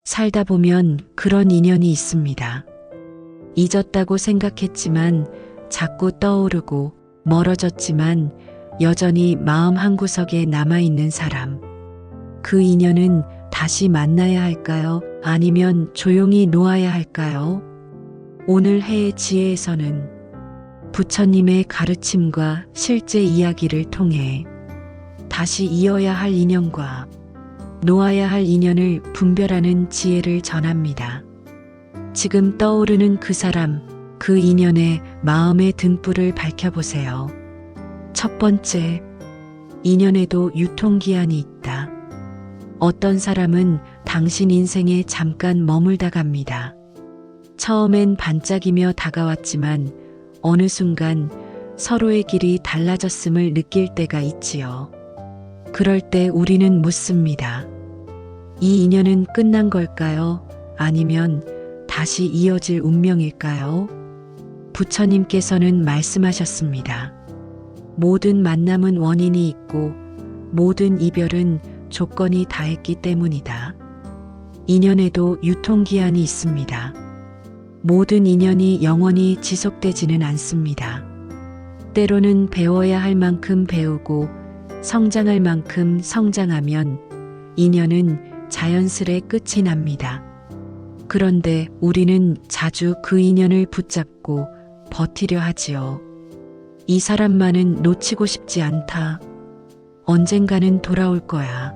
살다 보면 그런 인연이 있습니다. 잊었다고 생각했지만 자꾸 떠오르고 멀어졌지만 여전히 마음 한구석에 남아있는 사람. 그 인연은 다시 만나야 할까요? 아니면 조용히 놓아야 할까요? 오늘 해의 지혜에서는 부처님의 가르침과 실제 이야기를 통해 다시 이어야 할 인연과 놓아야 할 인연을 분별하는 지혜를 전합니다. 지금 떠오르는 그 사람, 그 인연의 마음의 등불을 밝혀보세요. 첫 번째, 인연에도 유통기한이 있다. 어떤 사람은 당신 인생에 잠깐 머물다 갑니다. 처음엔 반짝이며 다가왔지만 어느 순간 서로의 길이 달라졌음을 느낄 때가 있지요. 그럴 때 우리는 묻습니다. 이 인연은 끝난 걸까요? 아니면 다시 이어질 운명일까요? 부처님께서는 말씀하셨습니다. 모든 만남은 원인이 있고 모든 이별은 조건이 다했기 때문이다. 인연에도 유통기한이 있습니다. 모든 인연이 영원히 지속되지는 않습니다. 때로는 배워야 할 만큼 배우고 성장할 만큼 성장하면 인연은 자연스레 끝이 납니다. 그런데 우리는 자주 그 인연을 붙잡고 버티려 하지요. 이 사람만은 놓치고 싶지 않다. 언젠가는 돌아올 거야.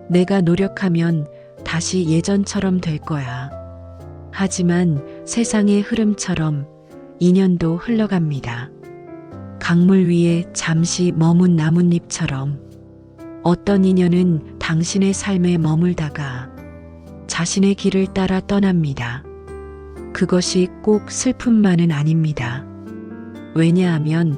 내가 노력하면 다시 예전처럼 될 거야. 하지만 세상의 흐름처럼 인연도 흘러갑니다. 강물 위에 잠시 머문 나뭇잎처럼 어떤 인연은 당신의 삶에 머물다가 자신의 길을 따라 떠납니다. 그것이 꼭 슬픔만은 아닙니다. 왜냐하면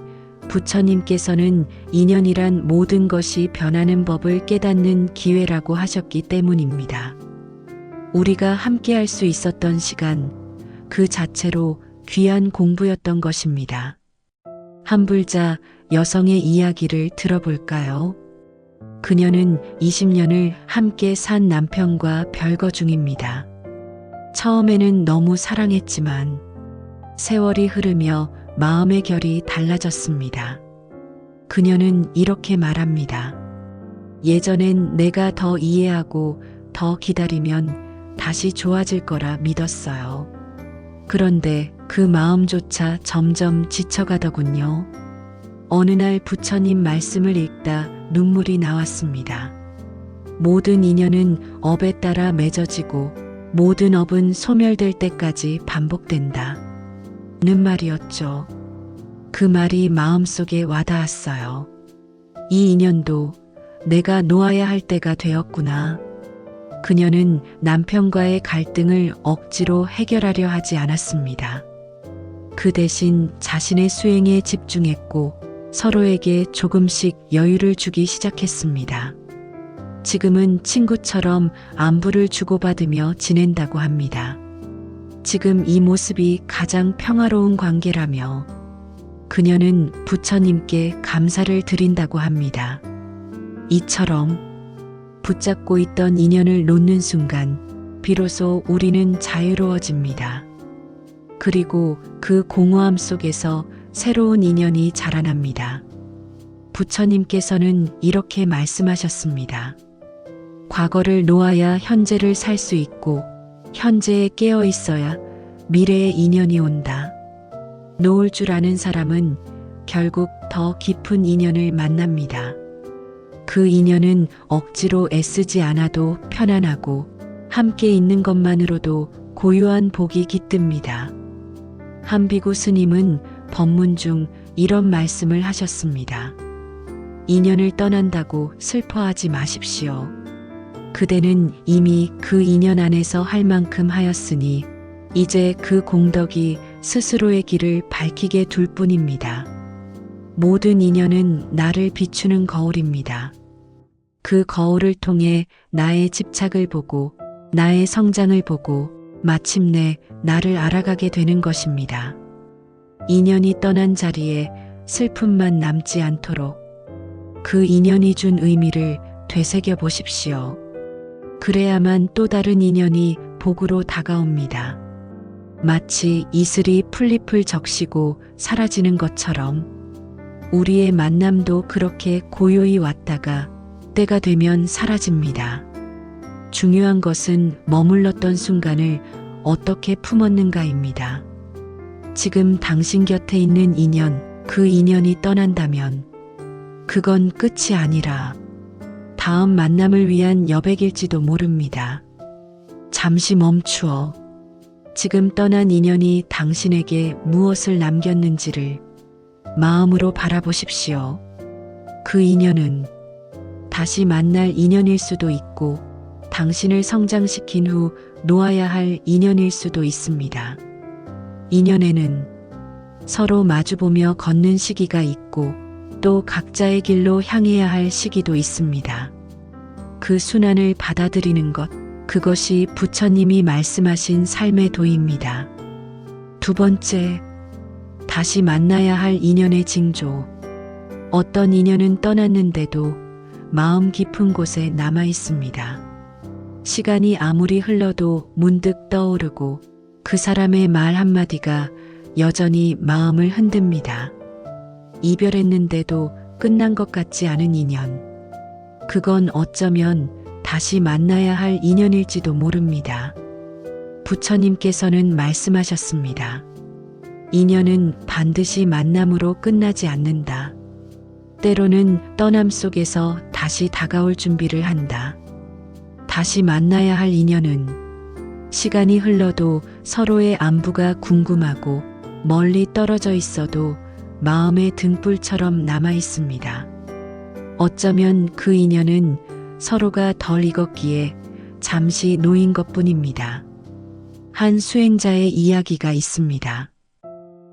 부처님께서는 인연이란 모든 것이 변하는 법을 깨닫는 기회라고 하셨기 때문입니다. 우리가 함께할 수 있었던 시간, 그 자체로 귀한 공부였던 것입니다. 한불자 여성의 이야기를 들어볼까요? 그녀는 20년을 함께 산 남편과 별거 중입니다. 처음에는 너무 사랑했지만 세월이 흐르며 마음의 결이 달라졌습니다. 그녀는 이렇게 말합니다. 예전엔 내가 더 이해하고 더 기다리면 다시 좋아질 거라 믿었어요. 그런데 그 마음조차 점점 지쳐가더군요. 어느 날 부처님 말씀을 읽다 눈물이 나왔습니다. 모든 인연은 업에 따라 맺어지고 모든 업은 소멸될 때까지 반복된다. 는 말이었죠. 그 말이 마음속에 와닿았어요. 이 인연도 내가 놓아야 할 때가 되었구나. 그녀는 남편과의 갈등을 억지로 해결하려 하지 않았습니다. 그 대신 자신의 수행에 집중했고 서로에게 조금씩 여유를 주기 시작했습니다. 지금은 친구처럼 안부를 주고받으며 지낸다고 합니다. 지금 이 모습이 가장 평화로운 관계라며 그녀는 부처님께 감사를 드린다고 합니다. 이처럼 붙잡고 있던 인연을 놓는 순간 비로소 우리는 자유로워집니다. 그리고 그 공허함 속에서 새로운 인연이 자라납니다. 부처님께서는 이렇게 말씀하셨습니다. 과거를 놓아야 현재를 살 수 있고 현재에 깨어 있어야 미래의 인연이 온다. 놓을 줄 아는 사람은 결국 더 깊은 인연을 만납니다. 그 인연은 억지로 애쓰지 않아도 편안하고 함께 있는 것만으로도 고요한 복이 깃듭니다. 한비구 스님은 법문 중 이런 말씀을 하셨습니다. 인연을 떠난다고 슬퍼하지 마십시오. 그대는 이미 그 인연 안에서 할 만큼 하였으니 이제 그 공덕이 스스로의 길을 밝히게 둘 뿐입니다. 모든 인연은 나를 비추는 거울입니다. 그 거울을 통해 나의 집착을 보고 나의 성장을 보고 마침내 나를 알아가게 되는 것입니다. 인연이 떠난 자리에 슬픔만 남지 않도록 그 인연이 준 의미를 되새겨 보십시오. 그래야만 또 다른 인연이 복으로 다가옵니다. 마치 이슬이 풀잎을 적시고 사라지는 것처럼 우리의 만남도 그렇게 고요히 왔다가 때가 되면 사라집니다. 중요한 것은 머물렀던 순간을 어떻게 품었는가입니다. 지금 당신 곁에 있는 인연, 그 인연이 떠난다면 그건 끝이 아니라 다음 만남을 위한 여백일지도 모릅니다. 잠시 멈추어 지금 떠난 인연이 당신에게 무엇을 남겼는지를 마음으로 바라보십시오. 그 인연은 다시 만날 인연일 수도 있고 당신을 성장시킨 후 놓아야 할 인연일 수도 있습니다. 인연에는 서로 마주보며 걷는 시기가 있고 또 각자의 길로 향해야 할 시기도 있습니다. 그 순환을 받아들이는 것, 그것이 부처님이 말씀하신 삶의 도입니다. 두 번째, 다시 만나야 할 인연의 징조. 어떤 인연은 떠났는데도 마음 깊은 곳에 남아 있습니다. 시간이 아무리 흘러도 문득 떠오르고 그 사람의 말 한마디가 여전히 마음을 흔듭니다. 이별했는데도 끝난 것 같지 않은 인연. 그건 어쩌면 다시 만나야 할 인연일지도 모릅니다. 부처님께서는 말씀하셨습니다. 인연은 반드시 만남으로 끝나지 않는다. 때로는 떠남 속에서 다시 다가올 준비를 한다. 다시 만나야 할 인연은 시간이 흘러도 서로의 안부가 궁금하고 멀리 떨어져 있어도 마음의 등불처럼 남아 있습니다. 어쩌면 그 인연은 서로가 덜 익었기에 잠시 놓인 것뿐입니다. 한 수행자의 이야기가 있습니다.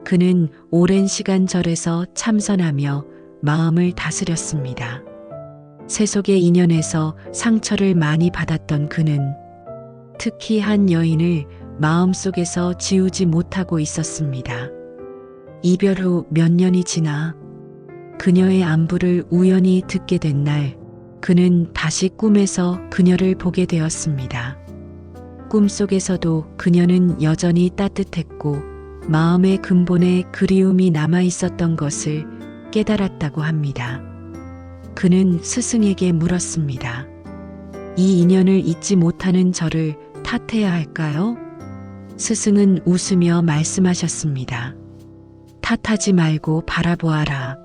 그는 오랜 시간 절에서 참선하며 마음을 다스렸습니다. 세속의 인연에서 상처를 많이 받았던 그는 특히 한 여인을 마음속에서 지우지 못하고 있었습니다. 이별 후 몇 년이 지나 그녀의 안부를 우연히 듣게 된 날, 그는 다시 꿈에서 그녀를 보게 되었습니다. 꿈속에서도 그녀는 여전히 따뜻했고 마음의 근본에 그리움이 남아 있었던 것을 깨달았다고 합니다. 그는 스승에게 물었습니다. 이 인연을 잊지 못하는 저를 탓해야 할까요? 스승은 웃으며 말씀하셨습니다. 탓하지 말고 바라보아라.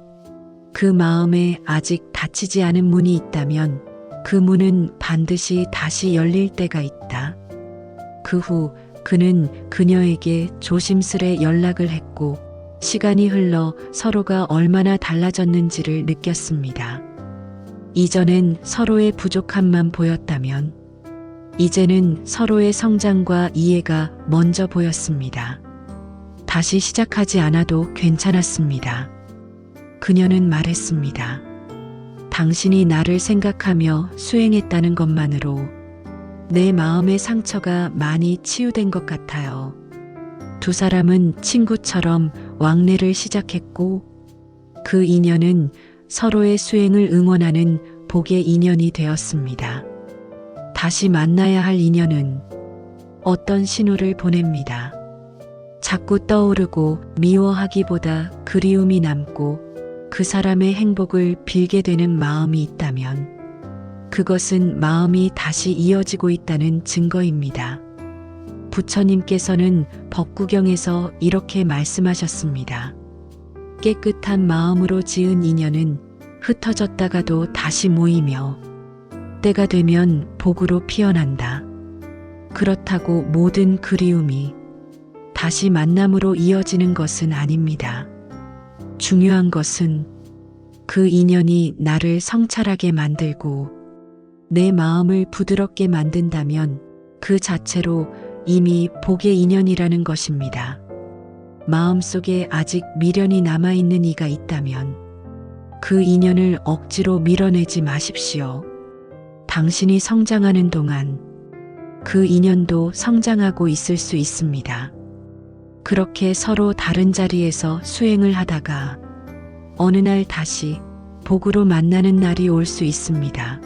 그 마음에 아직 닫히지 않은 문이 있다면 그 문은 반드시 다시 열릴 때가 있다. 그 후 그는 그녀에게 조심스레 연락을 했고 시간이 흘러 서로가 얼마나 달라졌는지를 느꼈습니다. 이전엔 서로의 부족함만 보였다면 이제는 서로의 성장과 이해가 먼저 보였습니다. 다시 시작하지 않아도 괜찮았습니다. 그녀는 말했습니다. 당신이 나를 생각하며 수행했다는 것만으로 내 마음의 상처가 많이 치유된 것 같아요. 두 사람은 친구처럼 왕래를 시작했고 그 인연은 서로의 수행을 응원하는 복의 인연이 되었습니다. 다시 만나야 할 인연은 어떤 신호를 보냅니다. 자꾸 떠오르고 미워하기보다 그리움이 남고 그 사람의 행복을 빌게 되는 마음이 있다면 그것은 마음이 다시 이어지고 있다는 증거입니다. 부처님께서는 법구경에서 이렇게 말씀하셨습니다. 깨끗한 마음으로 지은 인연은 흩어졌다가도 다시 모이며 때가 되면 복으로 피어난다. 그렇다고 모든 그리움이 다시 만남으로 이어지는 것은 아닙니다. 중요한 것은 그 인연이 나를 성찰하게 만들고 내 마음을 부드럽게 만든다면 그 자체로 이미 복의 인연이라는 것입니다. 마음속에 아직 미련이 남아있는 이가 있다면 그 인연을 억지로 밀어내지 마십시오. 당신이 성장하는 동안 그 인연도 성장하고 있을 수 있습니다. 그렇게 서로 다른 자리에서 수행을 하다가 어느 날 다시 복으로 만나는 날이 올 수 있습니다.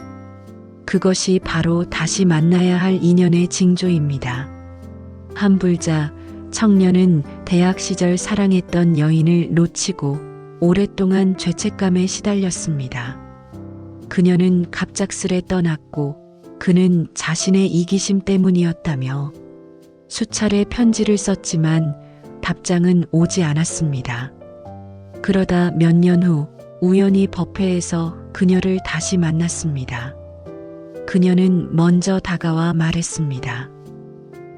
그것이 바로 다시 만나야 할 인연의 징조입니다. 한불자 청년은 대학 시절 사랑했던 여인을 놓치고 오랫동안 죄책감에 시달렸습니다. 그녀는 갑작스레 떠났고 그는 자신의 이기심 때문이었다며 수차례 편지를 썼지만 답장은 오지 않았습니다. 그러다 몇 년 후 우연히 법회에서 그녀를 다시 만났습니다. 그녀는 먼저 다가와 말했습니다.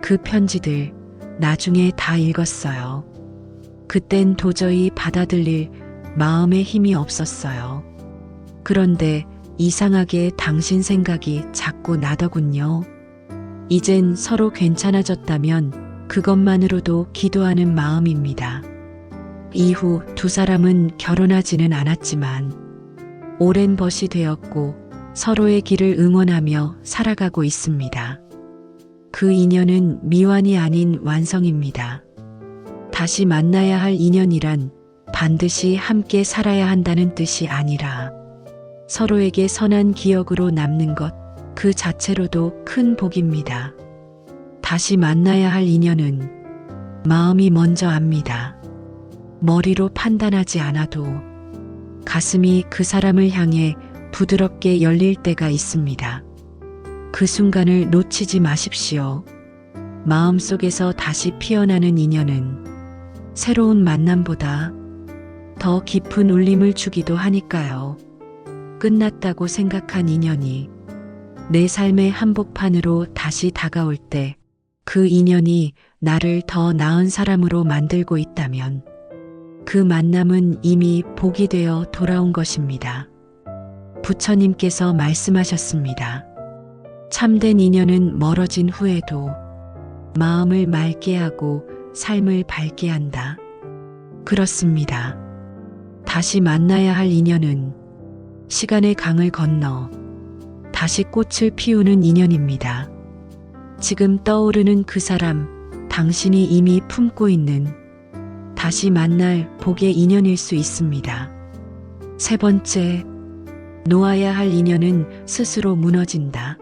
그 편지들 나중에 다 읽었어요. 그땐 도저히 받아들일 마음의 힘이 없었어요. 그런데 이상하게 당신 생각이 자꾸 나더군요. 이젠 서로 괜찮아졌다면 그것만으로도 기도하는 마음입니다. 이후 두 사람은 결혼하지는 않았지만 오랜 벗이 되었고 서로의 길을 응원하며 살아가고 있습니다. 그 인연은 미완이 아닌 완성입니다. 다시 만나야 할 인연이란 반드시 함께 살아야 한다는 뜻이 아니라 서로에게 선한 기억으로 남는 것 그 자체로도 큰 복입니다. 다시 만나야 할 인연은 마음이 먼저 압니다. 머리로 판단하지 않아도 가슴이 그 사람을 향해 부드럽게 열릴 때가 있습니다. 그 순간을 놓치지 마십시오. 마음속에서 다시 피어나는 인연은 새로운 만남보다 더 깊은 울림을 주기도 하니까요. 끝났다고 생각한 인연이 내 삶의 한복판으로 다시 다가올 때 그 인연이 나를 더 나은 사람으로 만들고 있다면 그 만남은 이미 복이 되어 돌아온 것입니다. 부처님께서 말씀하셨습니다. 참된 인연은 멀어진 후에도 마음을 맑게 하고 삶을 밝게 한다. 그렇습니다. 다시 만나야 할 인연은 시간의 강을 건너 다시 꽃을 피우는 인연입니다. 지금 떠오르는 그 사람, 당신이 이미 품고 있는 다시 만날 복의 인연일 수 있습니다. 세 번째, 놓아야 할 인연은 스스로 무너진다.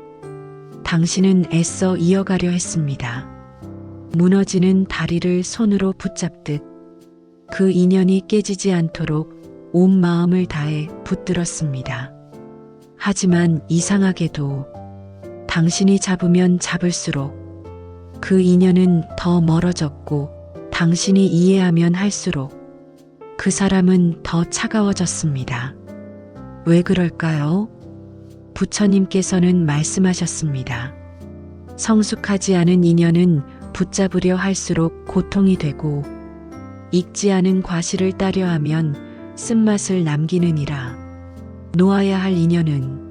당신은 애써 이어가려 했습니다. 무너지는 다리를 손으로 붙잡듯 그 인연이 깨지지 않도록 온 마음을 다해 붙들었습니다. 하지만 이상하게도 당신이 잡으면 잡을수록 그 인연은 더 멀어졌고 당신이 이해하면 할수록 그 사람은 더 차가워졌습니다. 왜 그럴까요? 부처님께서는 말씀하셨습니다. 성숙하지 않은 인연은 붙잡으려 할수록 고통이 되고 익지 않은 과실을 따려 하면 쓴맛을 남기느니라. 놓아야 할 인연은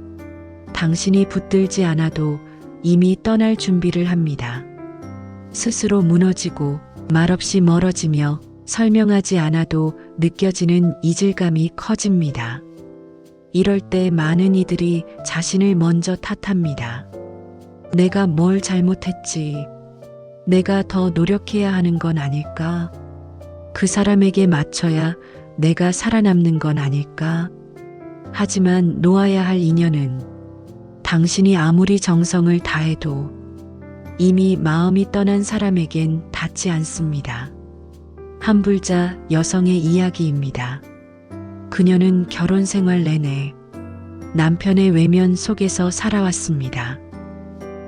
당신이 붙들지 않아도 이미 떠날 준비를 합니다. 스스로 무너지고 말없이 멀어지며 설명하지 않아도 느껴지는 이질감이 커집니다. 이럴 때 많은 이들이 자신을 먼저 탓합니다. 내가 뭘 잘못했지? 내가 더 노력해야 하는 건 아닐까? 그 사람에게 맞춰야 내가 살아남는 건 아닐까? 하지만 놓아야 할 인연은 당신이 아무리 정성을 다해도 이미 마음이 떠난 사람에겐 닿지 않습니다. 한불자 여성의 이야기입니다. 그녀는 결혼 생활 내내 남편의 외면 속에서 살아왔습니다.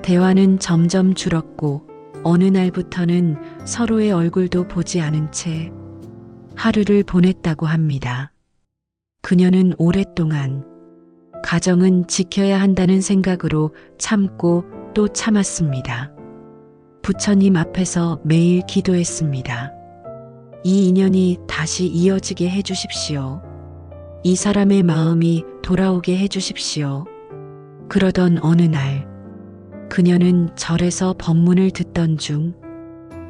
대화는 점점 줄었고 어느 날부터는 서로의 얼굴도 보지 않은 채 하루를 보냈다고 합니다. 그녀는 오랫동안 가정은 지켜야 한다는 생각으로 참고 또 참았습니다. 부처님 앞에서 매일 기도했습니다. 이 인연이 다시 이어지게 해주십시오. 이 사람의 마음이 돌아오게 해주십시오. 그러던 어느 날 그녀는 절에서 법문을 듣던 중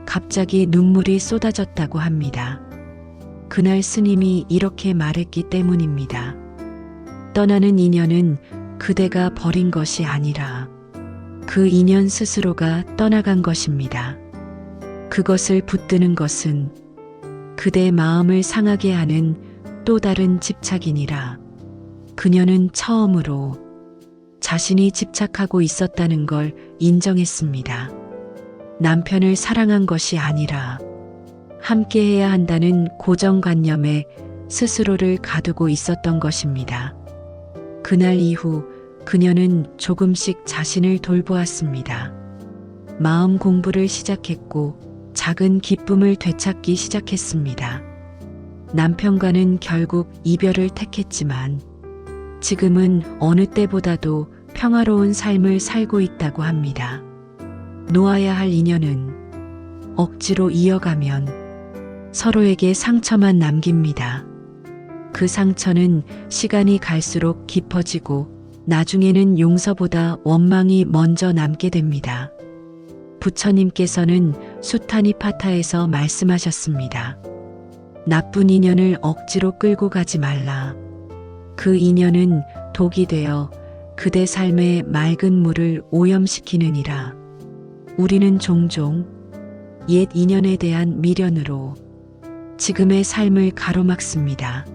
갑자기 눈물이 쏟아졌다고 합니다. 그날 스님이 이렇게 말했기 때문입니다. 떠나는 인연은 그대가 버린 것이 아니라 그 인연 스스로가 떠나간 것입니다. 그것을 붙드는 것은 그대 마음을 상하게 하는 또 다른 집착이니라. 그녀는 처음으로 자신이 집착하고 있었다는 걸 인정했습니다. 남편을 사랑한 것이 아니라 함께해야 한다는 고정관념에 스스로를 가두고 있었던 것입니다. 그날 이후 그녀는 조금씩 자신을 돌보았습니다. 마음 공부를 시작했고 작은 기쁨을 되찾기 시작했습니다. 남편과는 결국 이별을 택했지만 지금은 어느 때보다도 평화로운 삶을 살고 있다고 합니다. 놓아야 할 인연은 억지로 이어가면 서로에게 상처만 남깁니다. 그 상처는 시간이 갈수록 깊어지고 나중에는 용서보다 원망이 먼저 남게 됩니다. 부처님께서는 수타니파타에서 말씀하셨습니다. 나쁜 인연을 억지로 끌고 가지 말라. 그 인연은 독이 되어 그대 삶의 맑은 물을 오염시키느니라. 우리는 종종 옛 인연에 대한 미련으로 지금의 삶을 가로막습니다.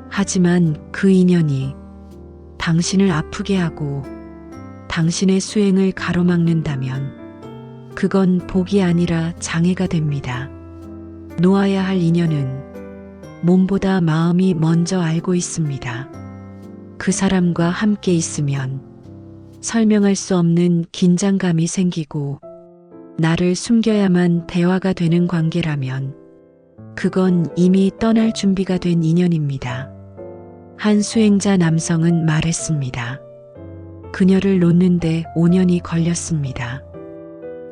하지만 그 인연이 당신을 아프게 하고 당신의 수행을 가로막는다면 그건 복이 아니라 장애가 됩니다. 놓아야 할 인연은 몸보다 마음이 먼저 알고 있습니다. 그 사람과 함께 있으면 설명할 수 없는 긴장감이 생기고 나를 숨겨야만 대화가 되는 관계라면 그건 이미 떠날 준비가 된 인연입니다. 한 수행자 남성은 말했습니다. 그녀를 놓는데 5년이 걸렸습니다.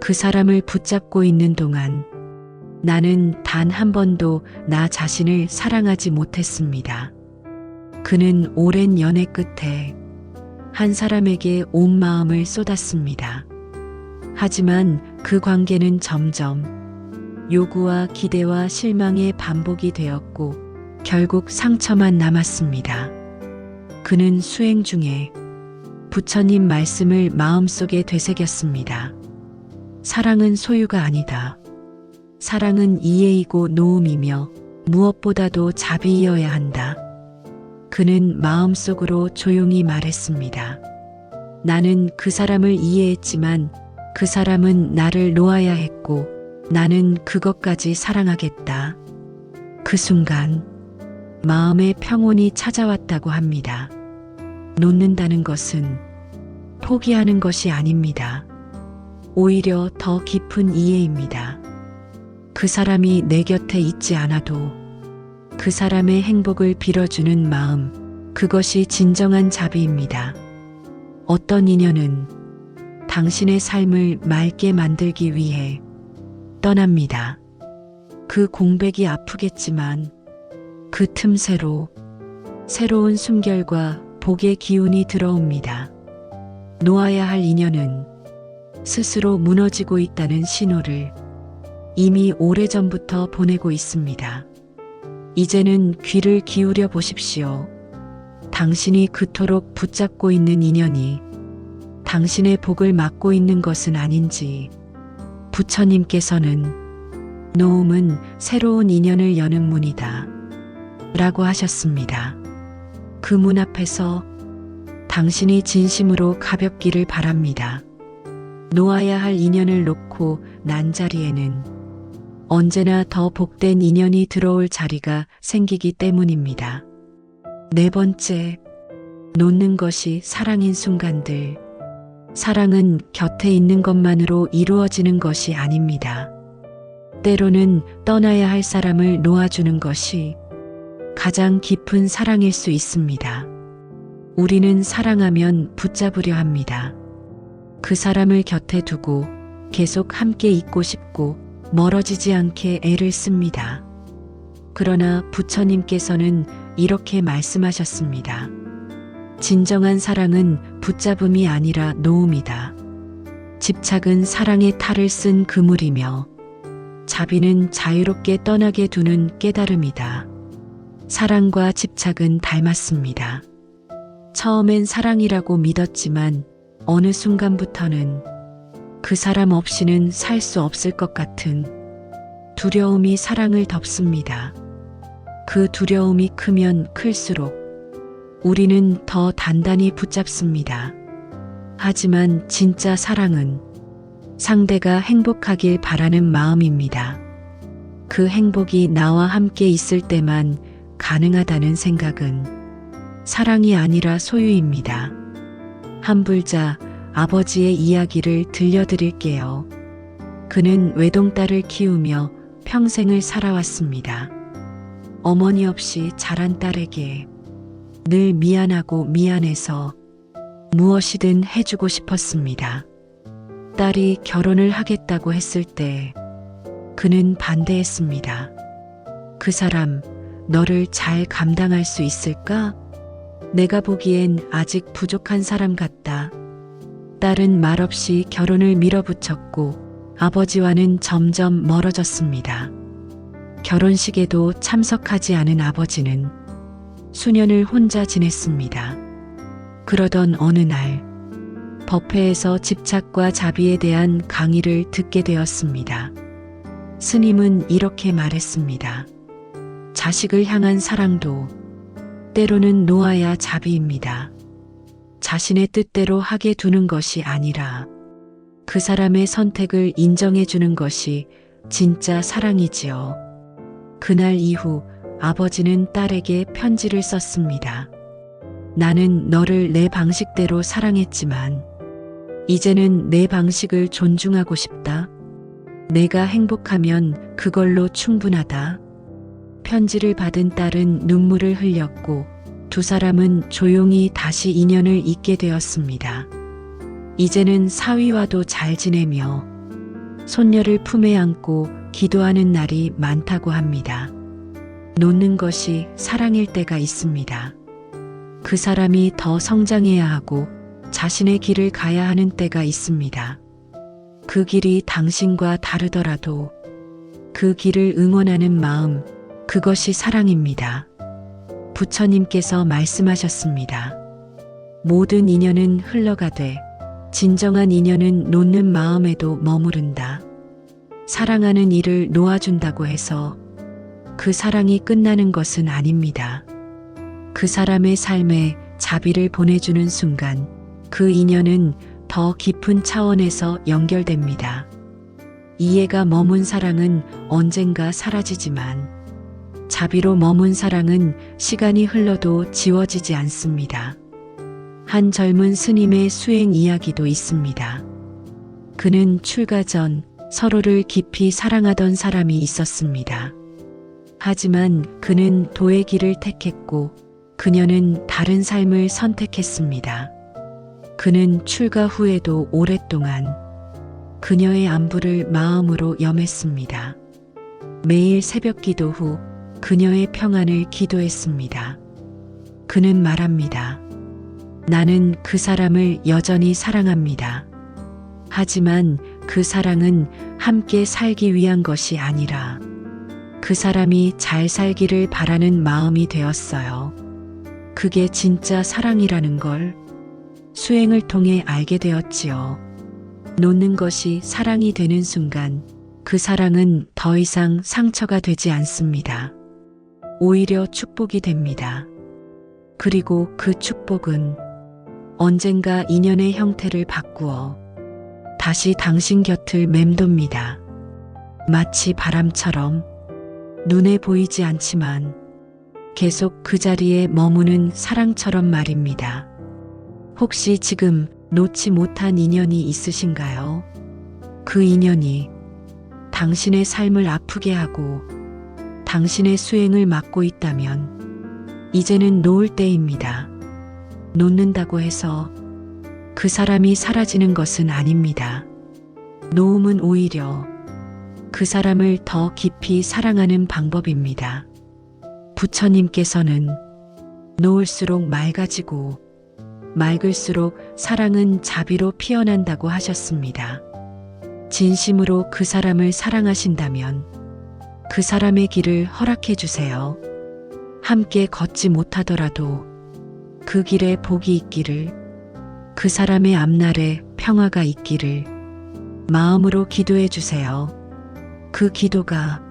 그 사람을 붙잡고 있는 동안 나는 단 한 번도 나 자신을 사랑하지 못했습니다. 그는 오랜 연애 끝에 한 사람에게 온 마음을 쏟았습니다. 하지만 그 관계는 점점 요구와 기대와 실망의 반복이 되었고 결국 상처만 남았습니다. 그는 수행 중에 부처님 말씀을 마음속에 되새겼습니다. 사랑은 소유가 아니다. 사랑은 이해이고 놓음이며 무엇보다도 자비이어야 한다. 그는 마음속으로 조용히 말했습니다. 나는 그 사람을 이해했지만 그 사람은 나를 놓아야 했고 나는 그것까지 사랑하겠다. 그 순간 마음의 평온이 찾아왔다고 합니다. 놓는다는 것은 포기하는 것이 아닙니다. 오히려 더 깊은 이해입니다. 그 사람이 내 곁에 있지 않아도 그 사람의 행복을 빌어주는 마음, 그것이 진정한 자비입니다. 어떤 인연은 당신의 삶을 맑게 만들기 위해 떠납니다. 그 공백이 아프겠지만 그 틈새로 새로운 숨결과 복의 기운이 들어옵니다. 놓아야 할 인연은 스스로 무너지고 있다는 신호를 이미 오래전부터 보내고 있습니다. 이제는 귀를 기울여 보십시오. 당신이 그토록 붙잡고 있는 인연이 당신의 복을 막고 있는 것은 아닌지. 부처님께서는 놓음은 새로운 인연을 여는 문이다 라고 하셨습니다. 그 문 앞에서 당신이 진심으로 가볍기를 바랍니다. 놓아야 할 인연을 놓고 난 자리에는 언제나 더 복된 인연이 들어올 자리가 생기기 때문입니다. 네 번째, 놓는 것이 사랑인 순간들. 사랑은 곁에 있는 것만으로 이루어지는 것이 아닙니다. 때로는 떠나야 할 사람을 놓아주는 것이 가장 깊은 사랑일 수 있습니다. 우리는 사랑하면 붙잡으려 합니다. 그 사람을 곁에 두고 계속 함께 있고 싶고 멀어지지 않게 애를 씁니다. 그러나 부처님께서는 이렇게 말씀하셨습니다. 진정한 사랑은 붙잡음이 아니라 놓음이다. 집착은 사랑의 탈을 쓴 그물이며 자비는 자유롭게 떠나게 두는 깨달음이다. 사랑과 집착은 닮았습니다. 처음엔 사랑이라고 믿었지만 어느 순간부터는 그 사람 없이는 살 수 없을 것 같은 두려움이 사랑을 덮습니다. 그 두려움이 크면 클수록 우리는 더 단단히 붙잡습니다. 하지만 진짜 사랑은 상대가 행복하길 바라는 마음입니다. 그 행복이 나와 함께 있을 때만 가능하다는 생각은 사랑이 아니라 소유입니다. 한불자 아버지의 이야기를 들려드릴게요. 그는 외동딸을 키우며 평생을 살아왔습니다. 어머니 없이 자란 딸에게 늘 미안하고 미안해서 무엇이든 해주고 싶었습니다. 딸이 결혼을 하겠다고 했을 때 그는 반대했습니다. 그 사람 너를 잘 감당할 수 있을까? 내가 보기엔 아직 부족한 사람 같다. 딸은 말없이 결혼을 밀어붙였고 아버지와는 점점 멀어졌습니다. 결혼식에도 참석하지 않은 아버지는 수년을 혼자 지냈습니다. 그러던 어느 날 법회에서 집착과 자비에 대한 강의를 듣게 되었습니다. 스님은 이렇게 말했습니다. 자식을 향한 사랑도 때로는 노아야 자비입니다. 자신의 뜻대로 하게 두는 것이 아니라 그 사람의 선택을 인정해 주는 것이 진짜 사랑이지요. 그날 이후 아버지는 딸에게 편지를 썼습니다. 나는 너를 내 방식대로 사랑했지만 이제는 내 방식을 존중하고 싶다. 내가 행복하면 그걸로 충분하다. 편지를 받은 딸은 눈물을 흘렸고 두 사람은 조용히 다시 인연을 잇게 되었습니다. 이제는 사위와도 잘 지내며 손녀를 품에 안고 기도하는 날이 많다고 합니다. 놓는 것이 사랑일 때가 있습니다. 그 사람이 더 성장해야 하고 자신의 길을 가야 하는 때가 있습니다. 그 길이 당신과 다르더라도 그 길을 응원하는 마음, 그것이 사랑입니다. 부처님께서 말씀하셨습니다. 모든 인연은 흘러가되 진정한 인연은 놓는 마음에도 머무른다. 사랑하는 이를 놓아준다고 해서 그 사랑이 끝나는 것은 아닙니다. 그 사람의 삶에 자비를 보내주는 순간 그 인연은 더 깊은 차원에서 연결됩니다. 이해가 머문 사랑은 언젠가 사라지지만 자비로 머문 사랑은 시간이 흘러도 지워지지 않습니다. 한 젊은 스님의 수행 이야기도 있습니다. 그는 출가 전 서로를 깊이 사랑하던 사람이 있었습니다. 하지만 그는 도의 길을 택했고 그녀는 다른 삶을 선택했습니다. 그는 출가 후에도 오랫동안 그녀의 안부를 마음으로 염했습니다. 매일 새벽 기도 후 그녀의 평안을 기도했습니다. 그는 말합니다. 나는 그 사람을 여전히 사랑합니다. 하지만 그 사랑은 함께 살기 위한 것이 아니라 그 사람이 잘 살기를 바라는 마음이 되었어요. 그게 진짜 사랑이라는 걸 수행을 통해 알게 되었지요. 놓는 것이 사랑이 되는 순간 그 사랑은 더 이상 상처가 되지 않습니다. 오히려 축복이 됩니다. 그리고 그 축복은 언젠가 인연의 형태를 바꾸어 다시 당신 곁을 맴돕니다. 마치 바람처럼 눈에 보이지 않지만 계속 그 자리에 머무는 사랑처럼 말입니다. 혹시 지금 놓지 못한 인연이 있으신가요? 그 인연이 당신의 삶을 아프게 하고 당신의 수행을 막고 있다면 이제는 놓을 때입니다. 놓는다고 해서 그 사람이 사라지는 것은 아닙니다. 놓음은 오히려 그 사람을 더 깊이 사랑하는 방법입니다. 부처님께서는 놓을수록 맑아지고 맑을수록 사랑은 자비로 피어난다고 하셨습니다. 진심으로 그 사람을 사랑하신다면 그 사람의 길을 허락해 주세요. 함께 걷지 못하더라도 그 길에 복이 있기를, 그 사람의 앞날에 평화가 있기를 마음으로 기도해 주세요. 그 기도가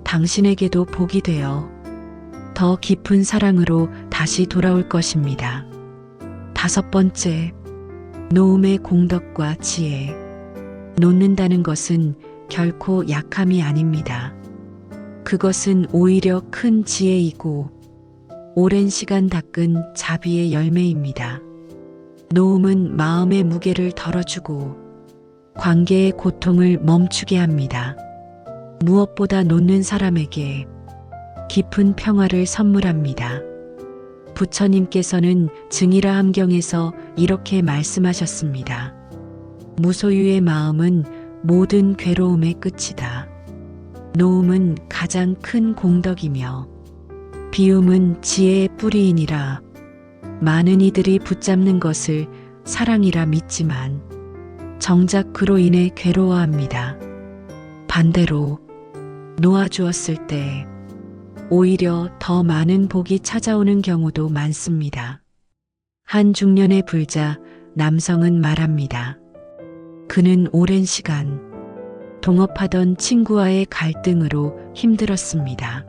당신에게도 복이 되어 더 깊은 사랑으로 다시 돌아올 것입니다. 5번째, 노음의 공덕과 지혜. 놓는다는 것은 결코 약함이 아닙니다. 그것은 오히려 큰 지혜이고 오랜 시간 닦은 자비의 열매입니다. 노음은 마음의 무게를 덜어주고 관계의 고통을 멈추게 합니다. 무엇보다 놓는 사람에게 깊은 평화를 선물합니다. 부처님께서는 증이라 함경에서 이렇게 말씀하셨습니다. 무소유의 마음은 모든 괴로움의 끝이다. 노음은 가장 큰 공덕이며 비움은 지혜의 뿌리이니라. 많은 이들이 붙잡는 것을 사랑이라 믿지만 정작 그로 인해 괴로워합니다. 반대로 놓아주었을 때 오히려 더 많은 복이 찾아오는 경우도 많습니다. 한 중년의 불자 남성은 말합니다. 그는 오랜 시간 동업하던 친구와의 갈등으로 힘들었습니다.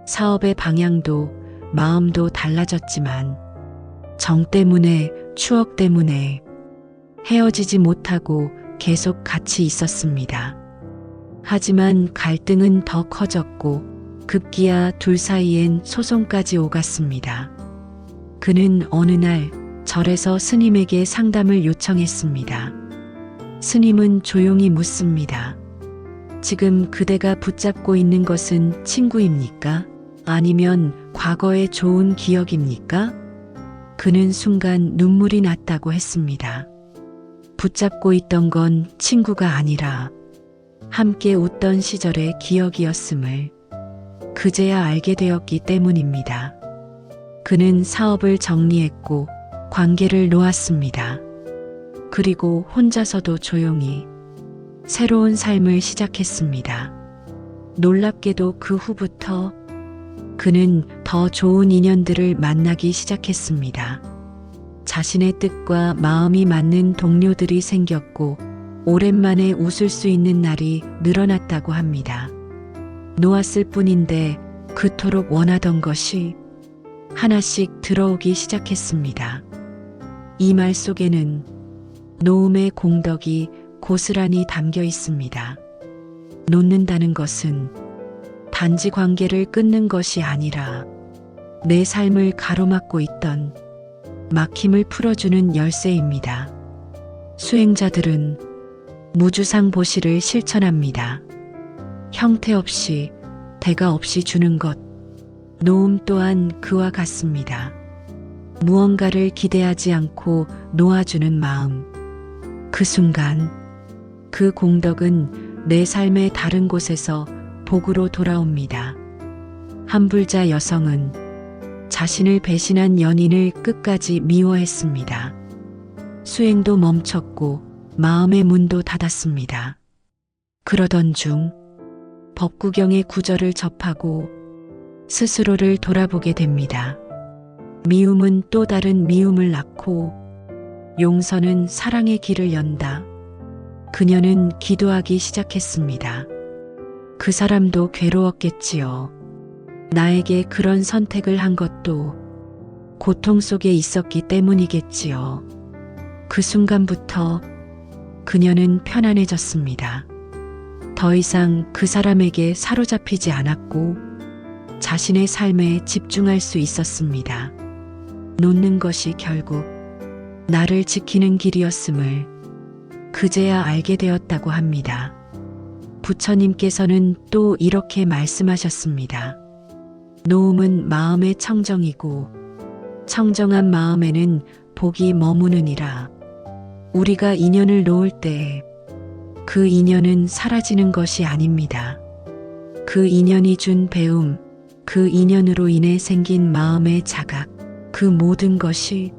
사업의 방향도 마음도 달라졌지만 정 때문에, 추억 때문에 헤어지지 못하고 계속 같이 있었습니다. 하지만 갈등은 더 커졌고 급기야 둘 사이엔 소송까지 오갔습니다. 그는 어느 날 절에서 스님에게 상담을 요청했습니다. 스님은 조용히 묻습니다. 지금 그대가 붙잡고 있는 것은 친구입니까? 아니면 과거의 좋은 기억입니까? 그는 순간 눈물이 났다고 했습니다. 붙잡고 있던 건 친구가 아니라 함께 웃던 시절의 기억이었음을 그제야 알게 되었기 때문입니다. 그는 사업을 정리했고 관계를 놓았습니다. 그리고 혼자서도 조용히 새로운 삶을 시작했습니다. 놀랍게도 그 후부터 그는 더 좋은 인연들을 만나기 시작했습니다. 자신의 뜻과 마음이 맞는 동료들이 생겼고 오랜만에 웃을 수 있는 날이 늘어났다고 합니다. 놓았을 뿐인데 그토록 원하던 것이 하나씩 들어오기 시작했습니다. 이 말 속에는 노음의 공덕이 고스란히 담겨 있습니다. 놓는다는 것은 단지 관계를 끊는 것이 아니라 내 삶을 가로막고 있던 막힘을 풀어주는 열쇠입니다. 수행자들은 무주상 보시를 실천합니다. 형태 없이, 대가 없이 주는 것. 노음 또한 그와 같습니다. 무언가를 기대하지 않고 놓아주는 마음. 그 순간, 그 공덕은 내 삶의 다른 곳에서 복으로 돌아옵니다. 한불자 여성은 자신을 배신한 연인을 끝까지 미워했습니다. 수행도 멈췄고 마음의 문도 닫았습니다. 그러던 중 법구경의 구절을 접하고 스스로를 돌아보게 됩니다. 미움은 또 다른 미움을 낳고 용서는 사랑의 길을 연다. 그녀는 기도하기 시작했습니다. 그 사람도 괴로웠겠지요. 나에게 그런 선택을 한 것도 고통 속에 있었기 때문이겠지요. 그 순간부터 그녀는 편안해졌습니다. 더 이상 그 사람에게 사로잡히지 않았고 자신의 삶에 집중할 수 있었습니다. 놓는 것이 결국 나를 지키는 길이었음을 그제야 알게 되었다고 합니다. 부처님께서는 또 이렇게 말씀하셨습니다. 노음은 마음의 청정이고 청정한 마음에는 복이 머무느니라. 우리가 인연을 놓을 때 그 인연은 사라지는 것이 아닙니다. 그 인연이 준 배움, 그 인연으로 인해 생긴 마음의 자각, 그 모든 것이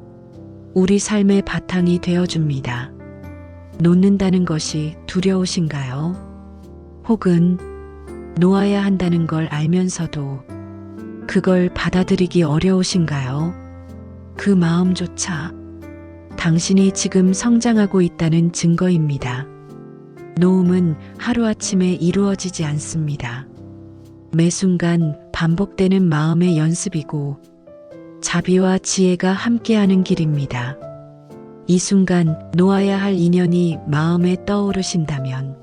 우리 삶의 바탕이 되어줍니다. 놓는다는 것이 두려우신가요? 혹은 놓아야 한다는 걸 알면서도 그걸 받아들이기 어려우신가요? 그 마음조차 당신이 지금 성장하고 있다는 증거입니다. 놓음은 하루아침에 이루어지지 않습니다. 매 순간 반복되는 마음의 연습이고 자비와 지혜가 함께하는 길입니다. 이 순간 놓아야 할 인연이 마음에 떠오르신다면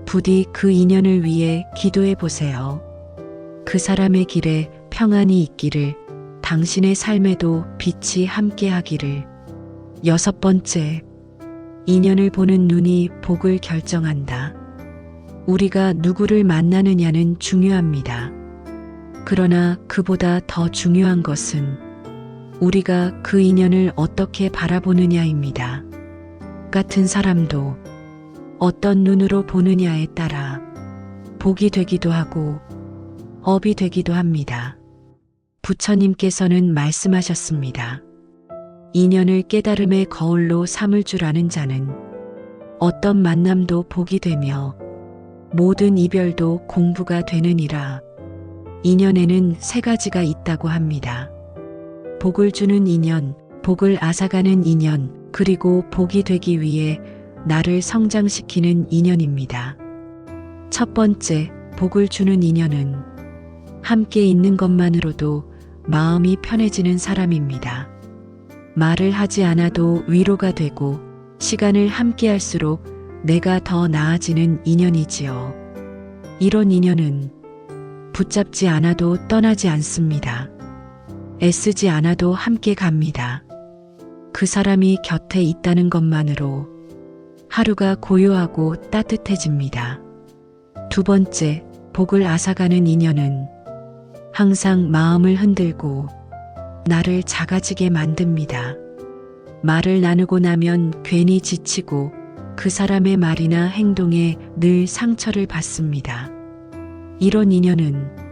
부디 그 인연을 위해 기도해 보세요. 그 사람의 길에 평안이 있기를, 당신의 삶에도 빛이 함께하기를. 6번째, 인연을 보는 눈이 복을 결정한다. 우리가 누구를 만나느냐는 중요합니다. 그러나 그보다 더 중요한 것은 우리가 그 인연을 어떻게 바라보느냐입니다. 같은 사람도 어떤 눈으로 보느냐에 따라 복이 되기도 하고 업이 되기도 합니다. 부처님께서는 말씀하셨습니다. 인연을 깨달음의 거울로 삼을 줄 아는 자는 어떤 만남도 복이 되며 모든 이별도 공부가 되느니라. 인연에는 3가지가 있다고 합니다. 복을 주는 인연, 복을 앗아가는 인연, 그리고 복이 되기 위해 나를 성장시키는 인연입니다. 첫 번째, 복을 주는 인연은 함께 있는 것만으로도 마음이 편해지는 사람입니다. 말을 하지 않아도 위로가 되고 시간을 함께 할수록 내가 더 나아지는 인연이지요. 이런 인연은 붙잡지 않아도 떠나지 않습니다. 애쓰지 않아도 함께 갑니다. 그 사람이 곁에 있다는 것만으로 하루가 고요하고 따뜻해집니다. 두 번째, 복을 앗아가는 인연은 항상 마음을 흔들고 나를 작아지게 만듭니다. 말을 나누고 나면 괜히 지치고 그 사람의 말이나 행동에 늘 상처를 받습니다. 이런 인연은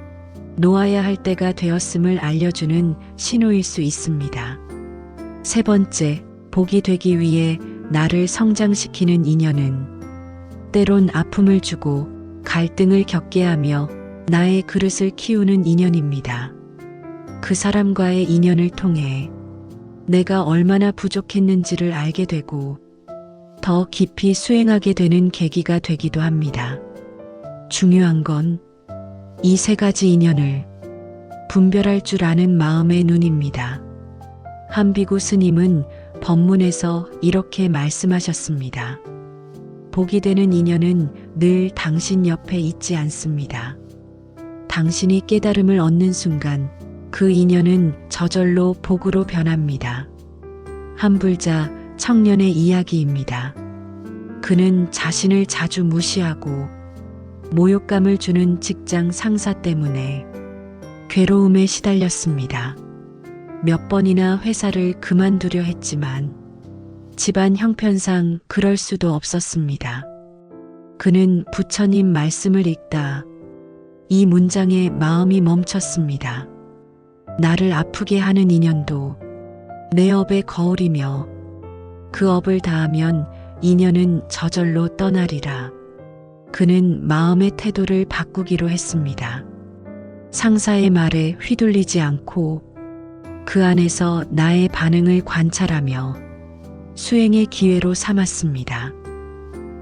놓아야 할 때가 되었음을 알려주는 신호일 수 있습니다. 세 번째, 복이 되기 위해 나를 성장시키는 인연은 때론 아픔을 주고 갈등을 겪게 하며 나의 그릇을 키우는 인연입니다. 그 사람과의 인연을 통해 내가 얼마나 부족했는지를 알게 되고 더 깊이 수행하게 되는 계기가 되기도 합니다. 중요한 건 이 3가지 인연을 분별할 줄 아는 마음의 눈입니다. 한비구 스님은 법문에서 이렇게 말씀하셨습니다. 복이 되는 인연은 늘 당신 옆에 있지 않습니다. 당신이 깨달음을 얻는 순간 그 인연은 저절로 복으로 변합니다. 한 불자 청년의 이야기입니다. 그는 자신을 자주 무시하고 모욕감을 주는 직장 상사 때문에 괴로움에 시달렸습니다. 몇 번이나 회사를 그만두려 했지만 집안 형편상 그럴 수도 없었습니다. 그는 부처님 말씀을 읽다 이 문장에 마음이 멈췄습니다. 나를 아프게 하는 인연도 내 업의 거울이며 그 업을 다하면 인연은 저절로 떠나리라. 그는 마음의 태도를 바꾸기로 했습니다. 상사의 말에 휘둘리지 않고 그 안에서 나의 반응을 관찰하며 수행의 기회로 삼았습니다.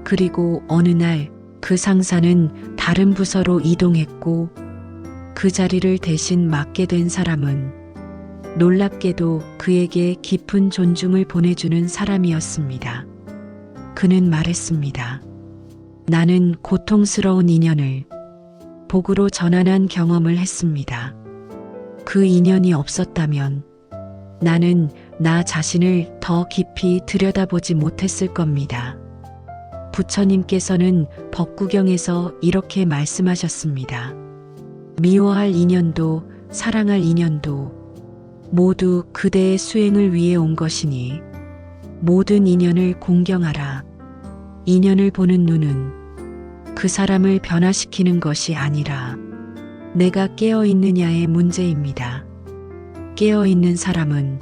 그리고 어느 날 그 상사는 다른 부서로 이동했고 그 자리를 대신 맡게 된 사람은 놀랍게도 그에게 깊은 존중을 보내주는 사람이었습니다. 그는 말했습니다. 나는 고통스러운 인연을 복으로 전환한 경험을 했습니다. 그 인연이 없었다면 나는 나 자신을 더 깊이 들여다보지 못했을 겁니다. 부처님께서는 법구경에서 이렇게 말씀하셨습니다. 미워할 인연도 사랑할 인연도 모두 그대의 수행을 위해 온 것이니 모든 인연을 공경하라. 인연을 보는 눈은 그 사람을 변화시키는 것이 아니라 내가 깨어있느냐의 문제입니다. 깨어있는 사람은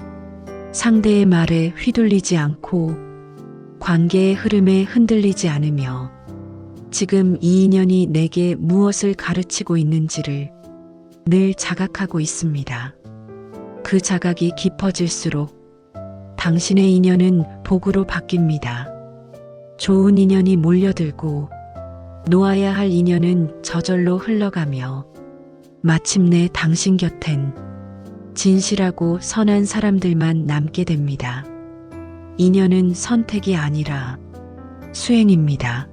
상대의 말에 휘둘리지 않고 관계의 흐름에 흔들리지 않으며 지금 이 인연이 내게 무엇을 가르치고 있는지를 늘 자각하고 있습니다. 그 자각이 깊어질수록 당신의 인연은 복으로 바뀝니다. 좋은 인연이 몰려들고 놓아야 할 인연은 저절로 흘러가며 마침내 당신 곁엔 진실하고 선한 사람들만 남게 됩니다. 인연은 선택이 아니라 수행입니다.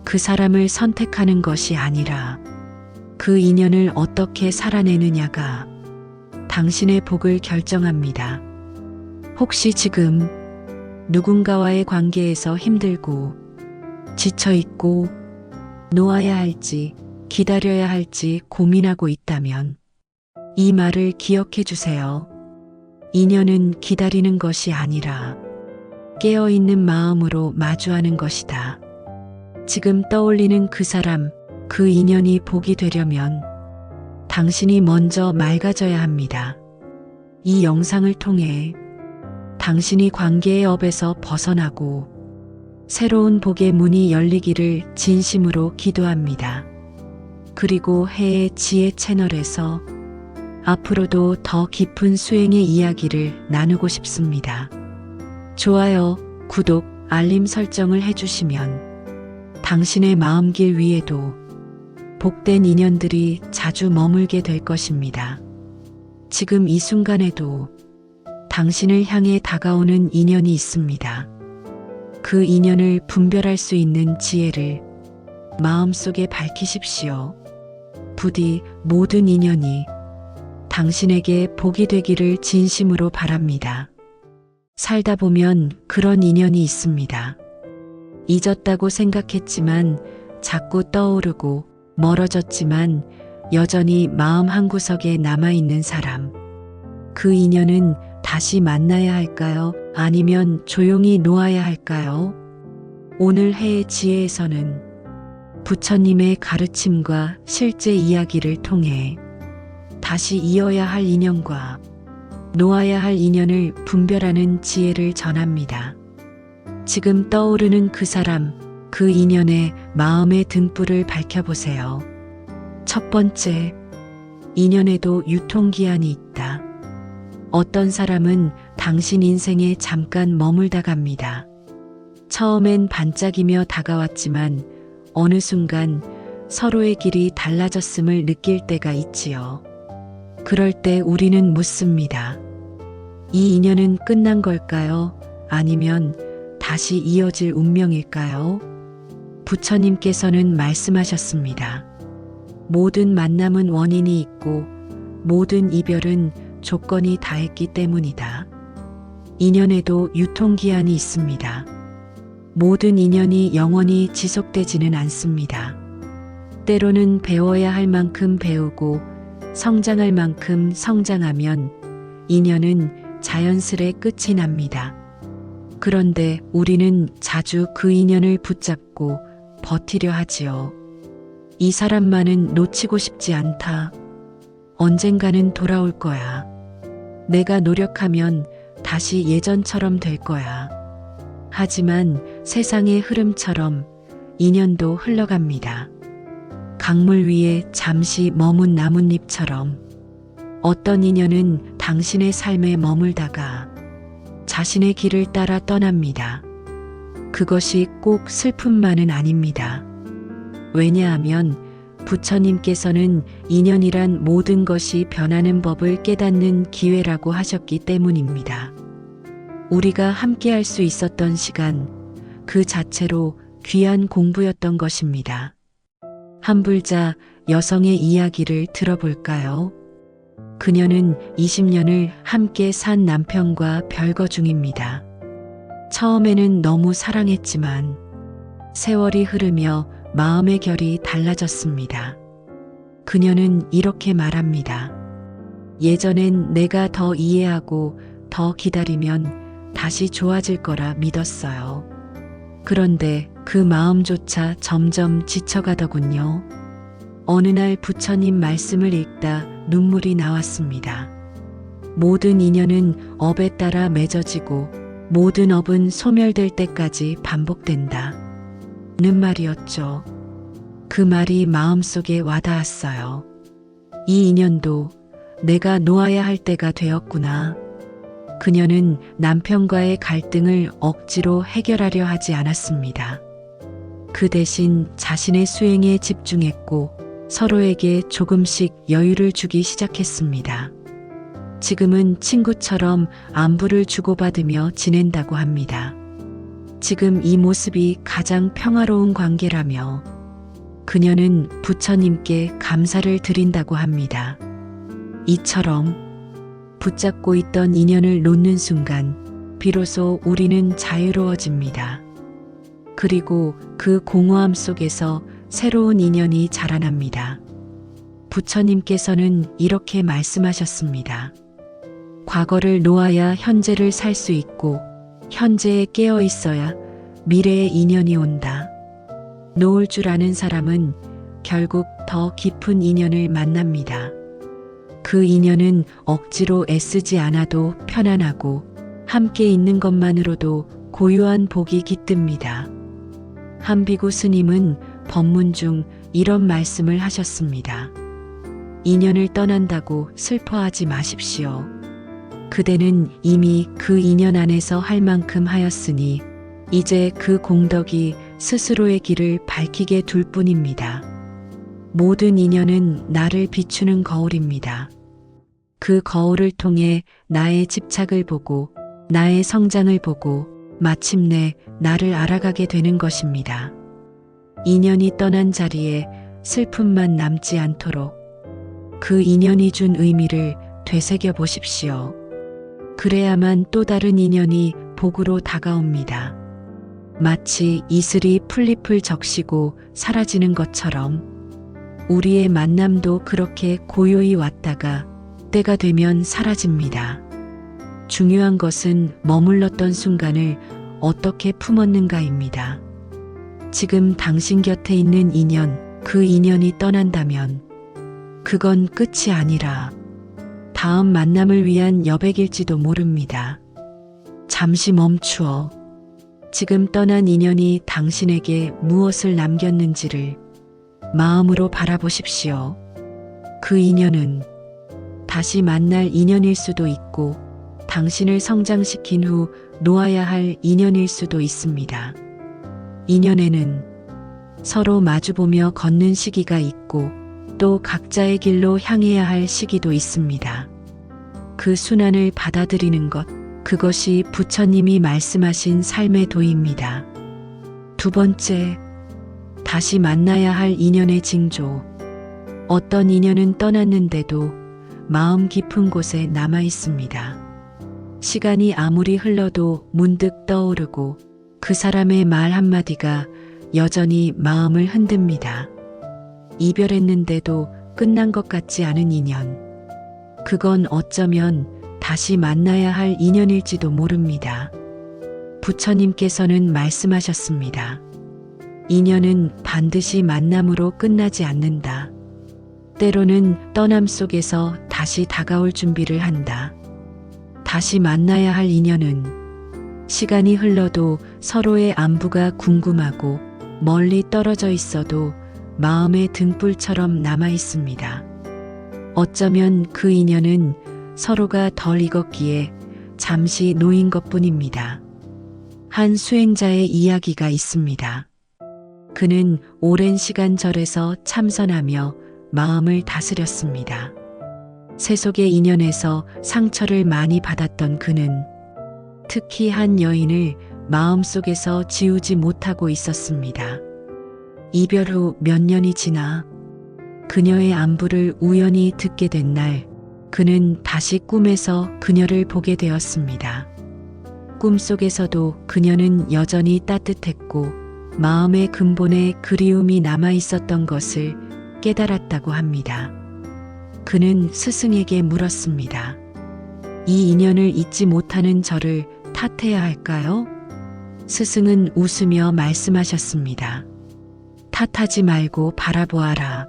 그 사람을 선택하는 것이 아니라 그 인연을 어떻게 살아내느냐가 당신의 복을 결정합니다. 혹시 지금 누군가와의 관계에서 힘들고 지쳐있고 놓아야 할지 기다려야 할지 고민하고 있다면 이 말을 기억해 주세요. 인연은 기다리는 것이 아니라 깨어있는 마음으로 마주하는 것이다. 지금 떠올리는 그 사람, 그 인연이 복이 되려면 당신이 먼저 맑아져야 합니다. 이 영상을 통해 당신이 관계의 업에서 벗어나고 새로운 복의 문이 열리기를 진심으로 기도합니다. 그리고 해의 지혜 채널에서 앞으로도 더 깊은 수행의 이야기를 나누고 싶습니다. 좋아요, 구독, 알림 설정을 해주시면 당신의 마음길 위에도 복된 인연들이 자주 머물게 될 것입니다. 지금 이 순간에도 당신을 향해 다가오는 인연이 있습니다. 그 인연을 분별할 수 있는 지혜를 마음속에 밝히십시오. 부디 모든 인연이 당신에게 복이 되기를 진심으로 바랍니다. 살다 보면 그런 인연이 있습니다. 잊었다고 생각했지만 자꾸 떠오르고 멀어졌지만 여전히 마음 한구석에 남아있는 사람. 그 인연은 다시 만나야 할까요? 아니면 조용히 놓아야 할까요? 오늘 해의 지혜에서는 부처님의 가르침과 실제 이야기를 통해 다시 이어야 할 인연과 놓아야 할 인연을 분별하는 지혜를 전합니다. 지금 떠오르는 그 사람, 그 인연의 마음의 등불을 밝혀보세요. 첫 번째, 인연에도 유통기한이 있다. 어떤 사람은 당신 인생에 잠깐 머물다 갑니다. 처음엔 반짝이며 다가왔지만 어느 순간 서로의 길이 달라졌음을 느낄 때가 있지요. 그럴 때 우리는 묻습니다. 이 인연은 끝난 걸까요? 아니면 다시 이어질 운명일까요? 부처님께서는 말씀하셨습니다. 모든 만남은 원인이 있고 모든 이별은 조건이 다했기 때문이다. 인연에도 유통기한이 있습니다. 모든 인연이 영원히 지속되지는 않습니다. 때로는 배워야 할 만큼 배우고 성장할 만큼 성장하면 인연은 자연스레 끝이 납니다. 그런데 우리는 자주 그 인연을 붙잡고 버티려 하지요. 이 사람만은 놓치고 싶지 않다. 언젠가는 돌아올 거야. 내가 노력하면 다시 예전처럼 될 거야. 하지만 세상의 흐름처럼 인연도 흘러갑니다. 강물 위에 잠시 머문 나뭇잎처럼 어떤 인연은 당신의 삶에 머물다가 자신의 길을 따라 떠납니다. 그것이 꼭 슬픔만은 아닙니다. 왜냐하면 부처님께서는 인연이란 모든 것이 변하는 법을 깨닫는 기회라고 하셨기 때문입니다. 우리가 함께 할 수 있었던 시간, 그 자체로 귀한 공부였던 것입니다. 한불자 여성의 이야기를 들어볼까요? 그녀는 20년을 함께 산 남편과 별거 중입니다. 처음에는 너무 사랑했지만 세월이 흐르며 마음의 결이 달라졌습니다. 그녀는 이렇게 말합니다. 예전엔 내가 더 이해하고 더 기다리면 다시 좋아질 거라 믿었어요. 그런데 그 마음조차 점점 지쳐가더군요. 어느 날 부처님 말씀을 읽다 눈물이 나왔습니다. 모든 인연은 업에 따라 맺어지고 모든 업은 소멸될 때까지 반복된다. 는 말이었죠. 그 말이 마음속에 와닿았어요. 이 인연도 내가 놓아야 할 때가 되었구나. 그녀는 남편과의 갈등을 억지로 해결하려 하지 않았습니다. 그 대신 자신의 수행에 집중했고 서로에게 조금씩 여유를 주기 시작했습니다. 지금은 친구처럼 안부를 주고받으며 지낸다고 합니다. 지금 이 모습이 가장 평화로운 관계라며 그녀는 부처님께 감사를 드린다고 합니다. 이처럼 붙잡고 있던 인연을 놓는 순간 비로소 우리는 자유로워집니다. 그리고 그 공허함 속에서 새로운 인연이 자라납니다. 부처님께서는 이렇게 말씀하셨습니다. 과거를 놓아야 현재를 살 수 있고 현재에 깨어 있어야 미래의 인연이 온다. 놓을 줄 아는 사람은 결국 더 깊은 인연을 만납니다. 그 인연은 억지로 애쓰지 않아도 편안하고 함께 있는 것만으로도 고요한 복이 깃듭니다. 한비구 스님은 법문 중 이런 말씀을 하셨습니다. 인연을 떠난다고 슬퍼하지 마십시오. 그대는 이미 그 인연 안에서 할 만큼 하였으니 이제 그 공덕이 스스로의 길을 밝히게 둘 뿐입니다. 모든 인연은 나를 비추는 거울입니다. 그 거울을 통해 나의 집착을 보고 나의 성장을 보고 마침내 나를 알아가게 되는 것입니다. 인연이 떠난 자리에 슬픔만 남지 않도록 그 인연이 준 의미를 되새겨 보십시오. 그래야만 또 다른 인연이 복으로 다가옵니다. 마치 이슬이 풀잎을 적시고 사라지는 것처럼 우리의 만남도 그렇게 고요히 왔다가 때가 되면 사라집니다. 중요한 것은 머물렀던 순간을 어떻게 품었는가입니다. 지금 당신 곁에 있는 인연, 그 인연이 떠난다면 그건 끝이 아니라 다음 만남을 위한 여백일지도 모릅니다. 잠시 멈추어 지금 떠난 인연이 당신에게 무엇을 남겼는지를 마음으로 바라보십시오. 그 인연은 다시 만날 인연일 수도 있고 당신을 성장시킨 후 놓아야 할 인연일 수도 있습니다. 인연에는 서로 마주보며 걷는 시기가 있고 또 각자의 길로 향해야 할 시기도 있습니다. 그 순환을 받아들이는 것, 그것이 부처님이 말씀하신 삶의 도입니다. 두 번째, 다시 만나야 할 인연의 징조. 어떤 인연은 떠났는데도 마음 깊은 곳에 남아 있습니다. 시간이 아무리 흘러도 문득 떠오르고 그 사람의 말 한마디가 여전히 마음을 흔듭니다. 이별했는데도 끝난 것 같지 않은 인연. 그건 어쩌면 다시 만나야 할 인연일지도 모릅니다. 부처님께서는 말씀하셨습니다. 인연은 반드시 만남으로 끝나지 않는다. 때로는 떠남 속에서 다시 다가올 준비를 한다. 다시 만나야 할 인연은 시간이 흘러도 서로의 안부가 궁금하고 멀리 떨어져 있어도 마음의 등불처럼 남아 있습니다. 어쩌면 그 인연은 서로가 덜 익었기에 잠시 놓인 것뿐입니다. 한 수행자의 이야기가 있습니다. 그는 오랜 시간 절에서 참선하며 마음을 다스렸습니다. 세속의 인연에서 상처를 많이 받았던 그는 특히 한 여인을 마음속에서 지우지 못하고 있었습니다. 이별 후 몇 년이 지나 그녀의 안부를 우연히 듣게 된 날, 그는 다시 꿈에서 그녀를 보게 되었습니다. 꿈속에서도 그녀는 여전히 따뜻했고 마음의 근본에 그리움이 남아 있었던 것을 깨달았다고 합니다. 그는 스승에게 물었습니다. 이 인연을 잊지 못하는 저를 탓해야 할까요? 스승은 웃으며 말씀하셨습니다. 탓하지 말고 바라보아라.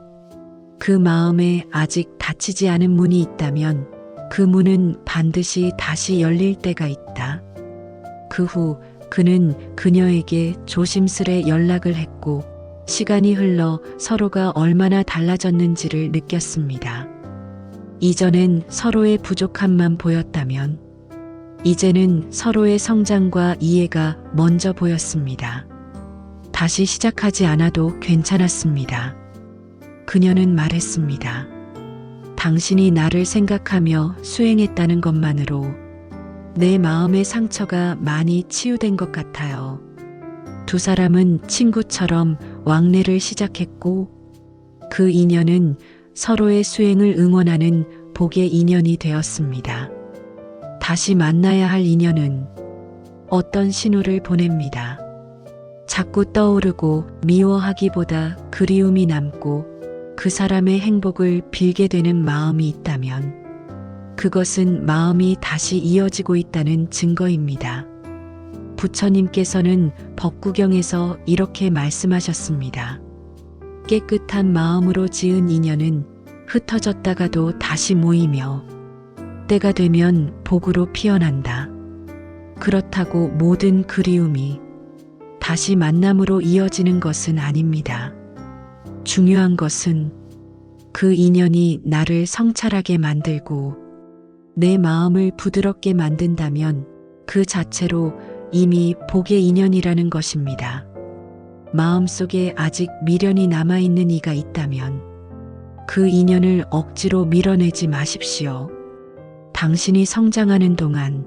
그 마음에 아직 닫히지 않은 문이 있다면 그 문은 반드시 다시 열릴 때가 있다. 그 후 그는 그녀에게 조심스레 연락을 했고 시간이 흘러 서로가 얼마나 달라졌는지를 느꼈습니다. 이전엔 서로의 부족함만 보였다면 이제는 서로의 성장과 이해가 먼저 보였습니다. 다시 시작하지 않아도 괜찮았습니다. 그녀는 말했습니다. 당신이 나를 생각하며 수행했다는 것만으로 내 마음의 상처가 많이 치유된 것 같아요. 두 사람은 친구처럼 왕래를 시작했고 그 인연은 서로의 수행을 응원하는 복의 인연이 되었습니다. 다시 만나야 할 인연은 어떤 신호를 보냅니다. 자꾸 떠오르고 미워하기보다 그리움이 남고 그 사람의 행복을 빌게 되는 마음이 있다면 그것은 마음이 다시 이어지고 있다는 증거입니다. 부처님께서는 법구경에서 이렇게 말씀하셨습니다. 깨끗한 마음으로 지은 인연은 흩어졌다가도 다시 모이며 때가 되면 복으로 피어난다. 그렇다고 모든 그리움이 다시 만남으로 이어지는 것은 아닙니다. 중요한 것은 그 인연이 나를 성찰하게 만들고 내 마음을 부드럽게 만든다면 그 자체로 이미 복의 인연이라는 것입니다. 마음속에 아직 미련이 남아있는 이가 있다면 그 인연을 억지로 밀어내지 마십시오. 당신이 성장하는 동안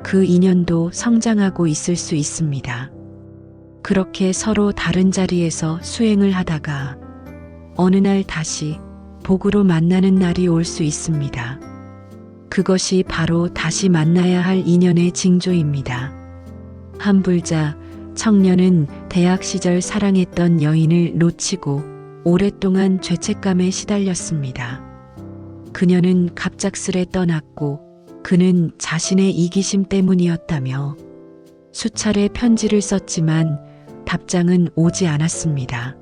그 인연도 성장하고 있을 수 있습니다. 그렇게 서로 다른 자리에서 수행을 하다가 어느 날 다시 복으로 만나는 날이 올 수 있습니다. 그것이 바로 다시 만나야 할 인연의 징조입니다. 한 불자 청년은 대학 시절 사랑했던 여인을 놓치고 오랫동안 죄책감에 시달렸습니다. 그녀는 갑작스레 떠났고 그는 자신의 이기심 때문이었다며 수차례 편지를 썼지만 답장은 오지 않았습니다.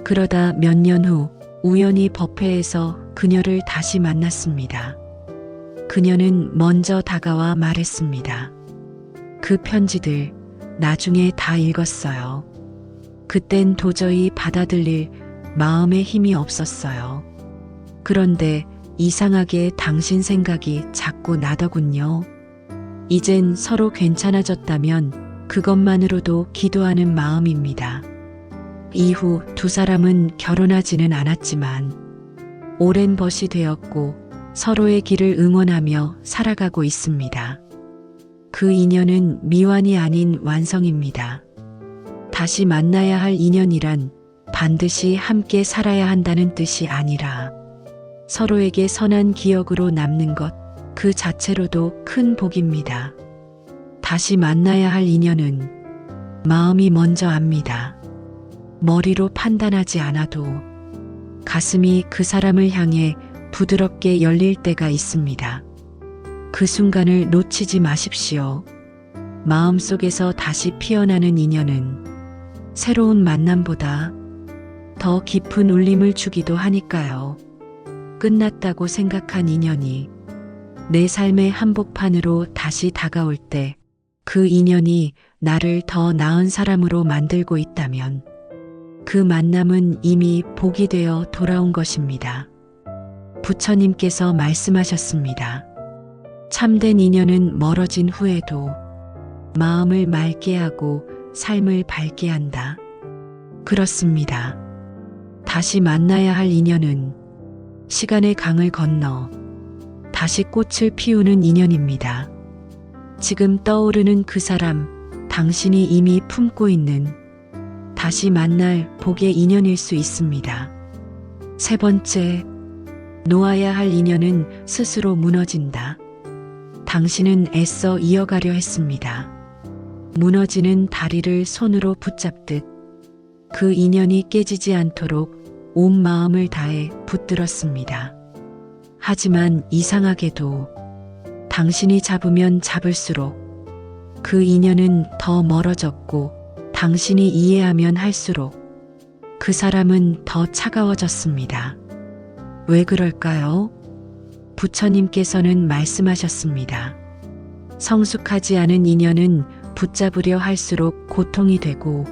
그러다 몇 년 후 우연히 법회에서 그녀를 다시 만났습니다. 그녀는 먼저 다가와 말했습니다. 그 편지들 나중에 다 읽었어요. 그땐 도저히 받아들일 마음의 힘이 없었어요. 그런데 이상하게 당신 생각이 자꾸 나더군요. 이젠 서로 괜찮아졌다면 그것만으로도 기도하는 마음입니다. 이후 두 사람은 결혼하지는 않았지만 오랜 벗이 되었고 서로의 길을 응원하며 살아가고 있습니다. 그 인연은 미완이 아닌 완성입니다. 다시 만나야 할 인연이란 반드시 함께 살아야 한다는 뜻이 아니라 서로에게 선한 기억으로 남는 것 그 자체로도 큰 복입니다. 다시 만나야 할 인연은 마음이 먼저 압니다. 머리로 판단하지 않아도 가슴이 그 사람을 향해 부드럽게 열릴 때가 있습니다. 그 순간을 놓치지 마십시오. 마음속에서 다시 피어나는 인연은 새로운 만남보다 더 깊은 울림을 주기도 하니까요. 끝났다고 생각한 인연이 내 삶의 한복판으로 다시 다가올 때 그 인연이 나를 더 나은 사람으로 만들고 있다면 그 만남은 이미 복이 되어 돌아온 것입니다. 부처님께서 말씀하셨습니다. 참된 인연은 멀어진 후에도 마음을 맑게 하고 삶을 밝게 한다. 그렇습니다. 다시 만나야 할 인연은 시간의 강을 건너 다시 꽃을 피우는 인연입니다. 지금 떠오르는 그 사람, 당신이 이미 품고 있는 다시 만날 복의 인연일 수 있습니다. 세 번째, 놓아야 할 인연은 스스로 무너진다. 당신은 애써 이어가려 했습니다. 무너지는 다리를 손으로 붙잡듯 그 인연이 깨지지 않도록 온 마음을 다해 붙들었습니다. 하지만 이상하게도 당신이 잡으면 잡을수록 그 인연은 더 멀어졌고 당신이 이해하면 할수록 그 사람은 더 차가워졌습니다. 왜 그럴까요? 부처님께서는 말씀하셨습니다. 성숙하지 않은 인연은 붙잡으려 할수록 고통이 되고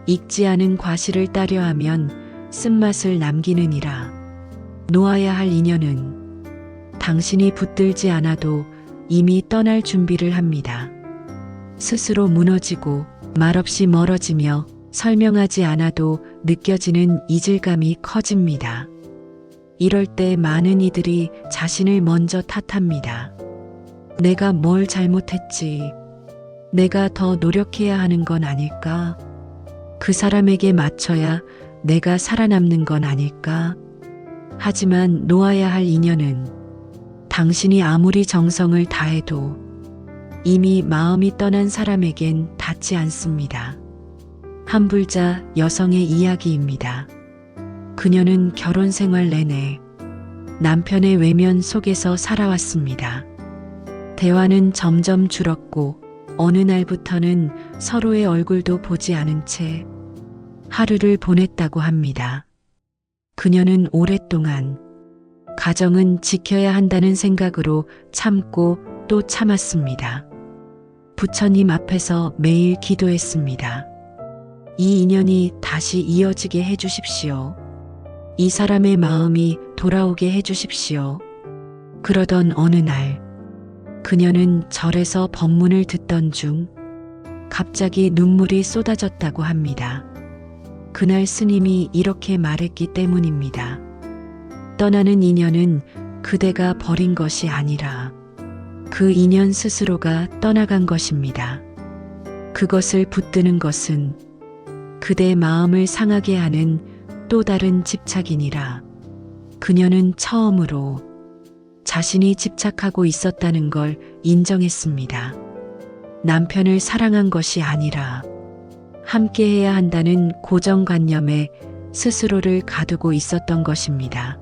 익지 않은 과실을 따려 하면 쓴맛을 남기느니라. 놓아야 할 인연은 당신이 붙들지 않아도 이미 떠날 준비를 합니다. 스스로 무너지고 말없이 멀어지며 설명하지 않아도 느껴지는 이질감이 커집니다. 이럴 때 많은 이들이 자신을 먼저 탓합니다. 내가 뭘 잘못했지? 내가 더 노력해야 하는 건 아닐까? 그 사람에게 맞춰야 내가 살아남는 건 아닐까? 하지만 놓아야 할 인연은 당신이 아무리 정성을 다해도 이미 마음이 떠난 사람에겐 닿지 않습니다. 한불자 여성의 이야기입니다. 그녀는 결혼 생활 내내 남편의 외면 속에서 살아왔습니다. 대화는 점점 줄었고 어느 날부터는 서로의 얼굴도 보지 않은 채 하루를 보냈다고 합니다. 그녀는 오랫동안 가정은 지켜야 한다는 생각으로 참고 또 참았습니다. 부처님 앞에서 매일 기도했습니다. 이 인연이 다시 이어지게 해주십시오. 이 사람의 마음이 돌아오게 해주십시오. 그러던 어느 날 그녀는 절에서 법문을 듣던 중 갑자기 눈물이 쏟아졌다고 합니다. 그날 스님이 이렇게 말했기 때문입니다. 떠나는 인연은 그대가 버린 것이 아니라 그 인연 스스로가 떠나간 것입니다. 그것을 붙드는 것은 그대 마음을 상하게 하는 또 다른 집착이니라. 그녀는 처음으로 자신이 집착하고 있었다는 걸 인정했습니다. 남편을 사랑한 것이 아니라 함께해야 한다는 고정관념에 스스로를 가두고 있었던 것입니다.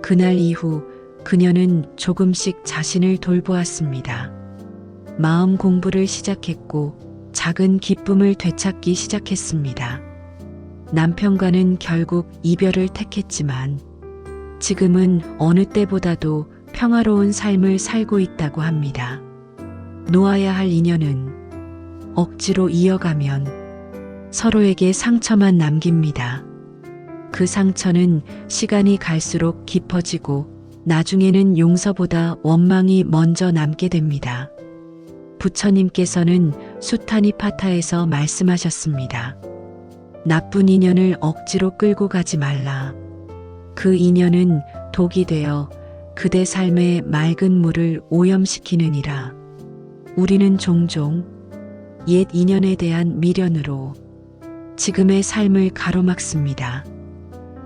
그날 이후 그녀는 조금씩 자신을 돌보았습니다. 마음 공부를 시작했고 작은 기쁨을 되찾기 시작했습니다. 남편과는 결국 이별을 택했지만 지금은 어느 때보다도 평화로운 삶을 살고 있다고 합니다. 놓아야 할 인연은 억지로 이어가면 서로에게 상처만 남깁니다. 그 상처는 시간이 갈수록 깊어지고 나중에는 용서보다 원망이 먼저 남게 됩니다. 부처님께서는 수타니파타에서 말씀하셨습니다. 나쁜 인연을 억지로 끌고 가지 말라. 그 인연은 독이 되어 그대 삶의 맑은 물을 오염시키느니라. 우리는 종종 옛 인연에 대한 미련으로 지금의 삶을 가로막습니다.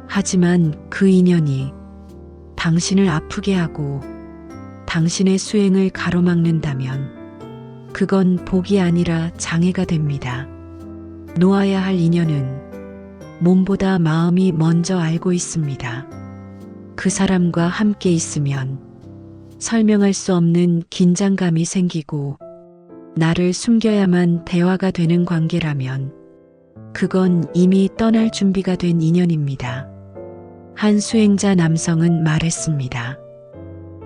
하지만 그 인연이 당신을 아프게 하고 당신의 수행을 가로막는다면 그건 복이 아니라 장애가 됩니다. 놓아야 할 인연은 몸보다 마음이 먼저 알고 있습니다. 그 사람과 함께 있으면 설명할 수 없는 긴장감이 생기고 나를 숨겨야만 대화가 되는 관계라면 그건 이미 떠날 준비가 된 인연입니다. 한 수행자 남성은 말했습니다.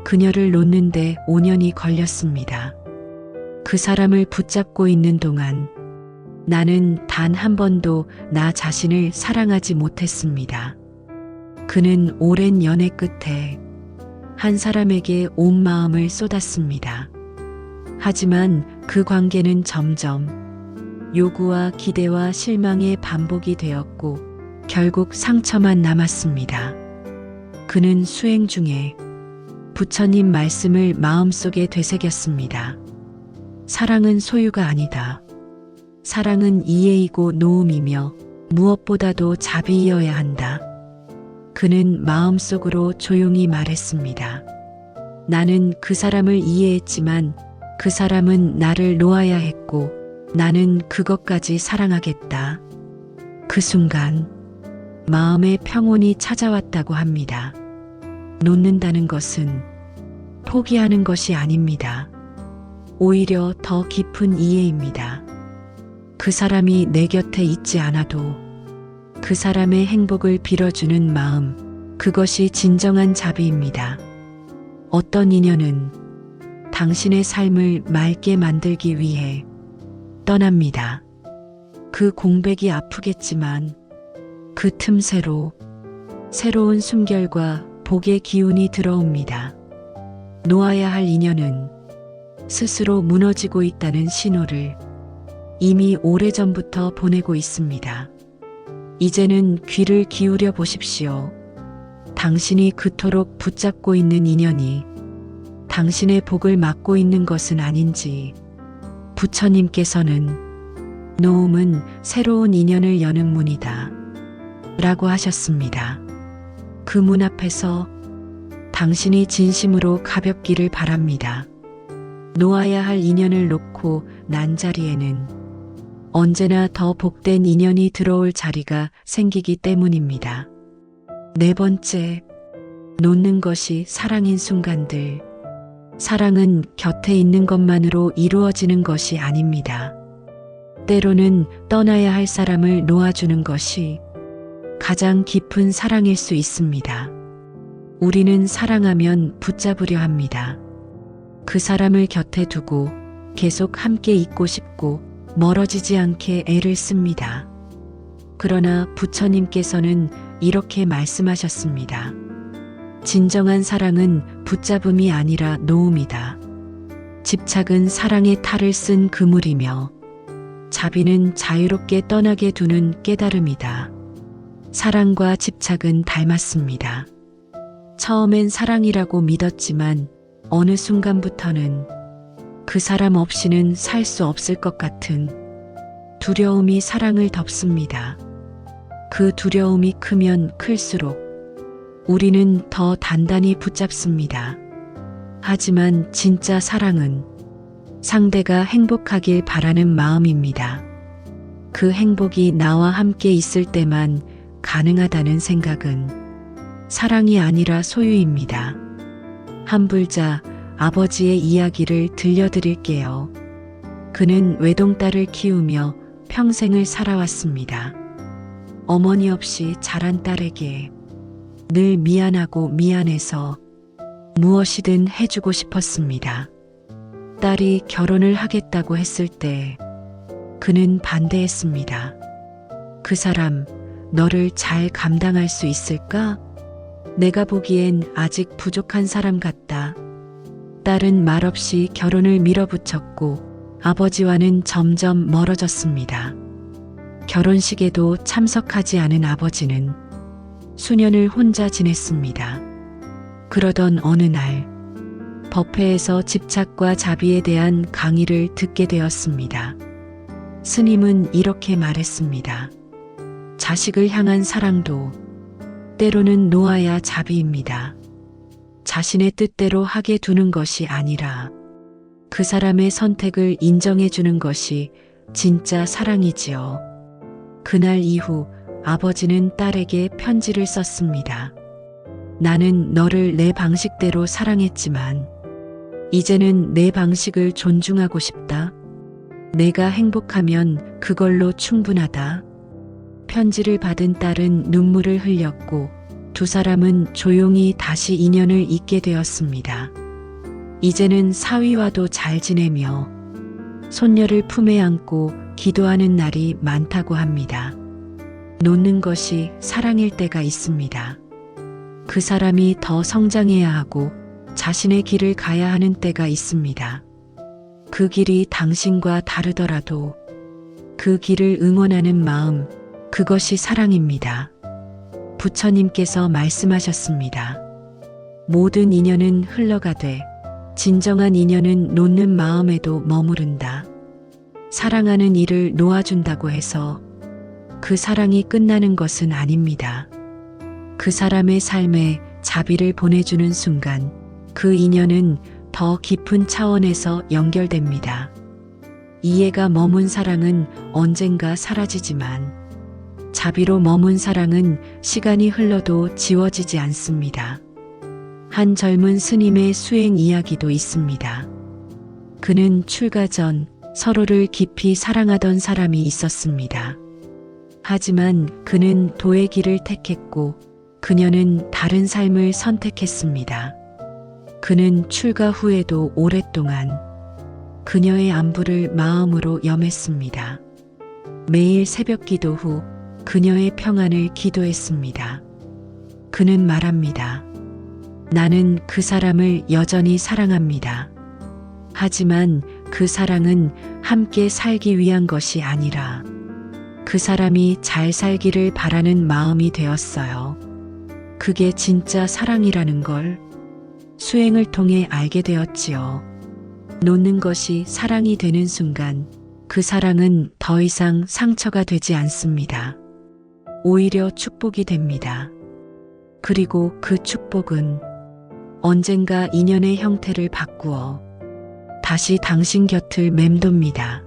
그녀를 놓는데 5년이 걸렸습니다. 그 사람을 붙잡고 있는 동안 나는 단 한 번도 나 자신을 사랑하지 못했습니다. 그는 오랜 연애 끝에 한 사람에게 온 마음을 쏟았습니다. 하지만 그 관계는 점점 요구와 기대와 실망의 반복이 되었고 결국 상처만 남았습니다. 그는 수행 중에 부처님 말씀을 마음속에 되새겼습니다. 사랑은 소유가 아니다. 사랑은 이해이고 노음이며 무엇보다도 자비이어야 한다. 그는 마음속으로 조용히 말했습니다. 나는 그 사람을 이해했지만 그 사람은 나를 놓아야 했고 나는 그것까지 사랑하겠다. 그 순간 마음의 평온이 찾아왔다고 합니다. 놓는다는 것은 포기하는 것이 아닙니다. 오히려 더 깊은 이해입니다. 그 사람이 내 곁에 있지 않아도 그 사람의 행복을 빌어주는 마음, 그것이 진정한 자비입니다. 어떤 인연은 당신의 삶을 맑게 만들기 위해 떠납니다. 그 공백이 아프겠지만 그 틈새로 새로운 숨결과 복의 기운이 들어옵니다. 놓아야 할 인연은 스스로 무너지고 있다는 신호를 이미 오래전부터 보내고 있습니다. 이제는 귀를 기울여 보십시오. 당신이 그토록 붙잡고 있는 인연이 당신의 복을 막고 있는 것은 아닌지 부처님께서는 놓음은 새로운 인연을 여는 문이다 라고 하셨습니다. 그 문 앞에서 당신이 진심으로 가볍기를 바랍니다. 놓아야 할 인연을 놓고 난 자리에는 언제나 더 복된 인연이 들어올 자리가 생기기 때문입니다. 네 번째, 놓는 것이 사랑인 순간들. 사랑은 곁에 있는 것만으로 이루어지는 것이 아닙니다. 때로는 떠나야 할 사람을 놓아주는 것이 가장 깊은 사랑일 수 있습니다. 우리는 사랑하면 붙잡으려 합니다. 그 사람을 곁에 두고 계속 함께 있고 싶고 멀어지지 않게 애를 씁니다. 그러나 부처님께서는 이렇게 말씀하셨습니다. 진정한 사랑은 붙잡음이 아니라 놓음이다. 집착은 사랑의 탈을 쓴 그물이며 자비는 자유롭게 떠나게 두는 깨달음이다. 사랑과 집착은 닮았습니다. 처음엔 사랑이라고 믿었지만 어느 순간부터는 그 사람 없이는 살 수 없을 것 같은 두려움이 사랑을 덮습니다. 그 두려움이 크면 클수록 우리는 더 단단히 붙잡습니다. 하지만 진짜 사랑은 상대가 행복하길 바라는 마음입니다. 그 행복이 나와 함께 있을 때만 가능하다는 생각은 사랑이 아니라 소유입니다. 한불자 아버지의 이야기를 들려드릴게요. 그는 외동딸을 키우며 평생을 살아왔습니다. 어머니 없이 자란 딸에게 늘 미안하고 미안해서 무엇이든 해주고 싶었습니다. 딸이 결혼을 하겠다고 했을 때 그는 반대했습니다. 그 사람, 너를 잘 감당할 수 있을까? 내가 보기엔 아직 부족한 사람 같다. 딸은 말없이 결혼을 밀어붙였고 아버지와는 점점 멀어졌습니다. 결혼식에도 참석하지 않은 아버지는 수년을 혼자 지냈습니다. 그러던 어느 날 법회에서 집착과 자비에 대한 강의를 듣게 되었습니다. 스님은 이렇게 말했습니다. 자식을 향한 사랑도 때로는 놓아야 자비입니다. 자신의 뜻대로 하게 두는 것이 아니라 그 사람의 선택을 인정해 주는 것이 진짜 사랑이지요. 그날 이후 아버지는 딸에게 편지를 썼습니다. 나는 너를 내 방식대로 사랑했지만 이제는 내 방식을 존중하고 싶다. 내가 행복하면 그걸로 충분하다. 편지를 받은 딸은 눈물을 흘렸고 두 사람은 조용히 다시 인연을 잇게 되었습니다. 이제는 사위와도 잘 지내며 손녀를 품에 안고 기도하는 날이 많다고 합니다. 놓는 것이 사랑일 때가 있습니다. 그 사람이 더 성장해야 하고 자신의 길을 가야 하는 때가 있습니다. 그 길이 당신과 다르더라도 그 길을 응원하는 마음, 그것이 사랑입니다. 부처님께서 말씀하셨습니다. 모든 인연은 흘러가되 진정한 인연은 놓는 마음에도 머무른다. 사랑하는 이를 놓아준다고 해서 그 사랑이 끝나는 것은 아닙니다. 그 사람의 삶에 자비를 보내주는 순간 그 인연은 더 깊은 차원에서 연결됩니다. 이해가 머문 사랑은 언젠가 사라지지만 자비로 머문 사랑은 시간이 흘러도 지워지지 않습니다. 한 젊은 스님의 수행 이야기도 있습니다. 그는 출가 전 서로를 깊이 사랑하던 사람이 있었습니다. 하지만 그는 도의 길을 택했고 그녀는 다른 삶을 선택했습니다. 그는 출가 후에도 오랫동안 그녀의 안부를 마음으로 염했습니다. 매일 새벽 기도 후 그녀의 평안을 기도했습니다. 그는 말합니다. 나는 그 사람을 여전히 사랑합니다. 하지만 그 사랑은 함께 살기 위한 것이 아니라 그 사람이 잘 살기를 바라는 마음이 되었어요. 그게 진짜 사랑이라는 걸 수행을 통해 알게 되었지요. 놓는 것이 사랑이 되는 순간 그 사랑은 더 이상 상처가 되지 않습니다. 오히려 축복이 됩니다. 그리고 그 축복은 언젠가 인연의 형태를 바꾸어 다시 당신 곁을 맴돕니다.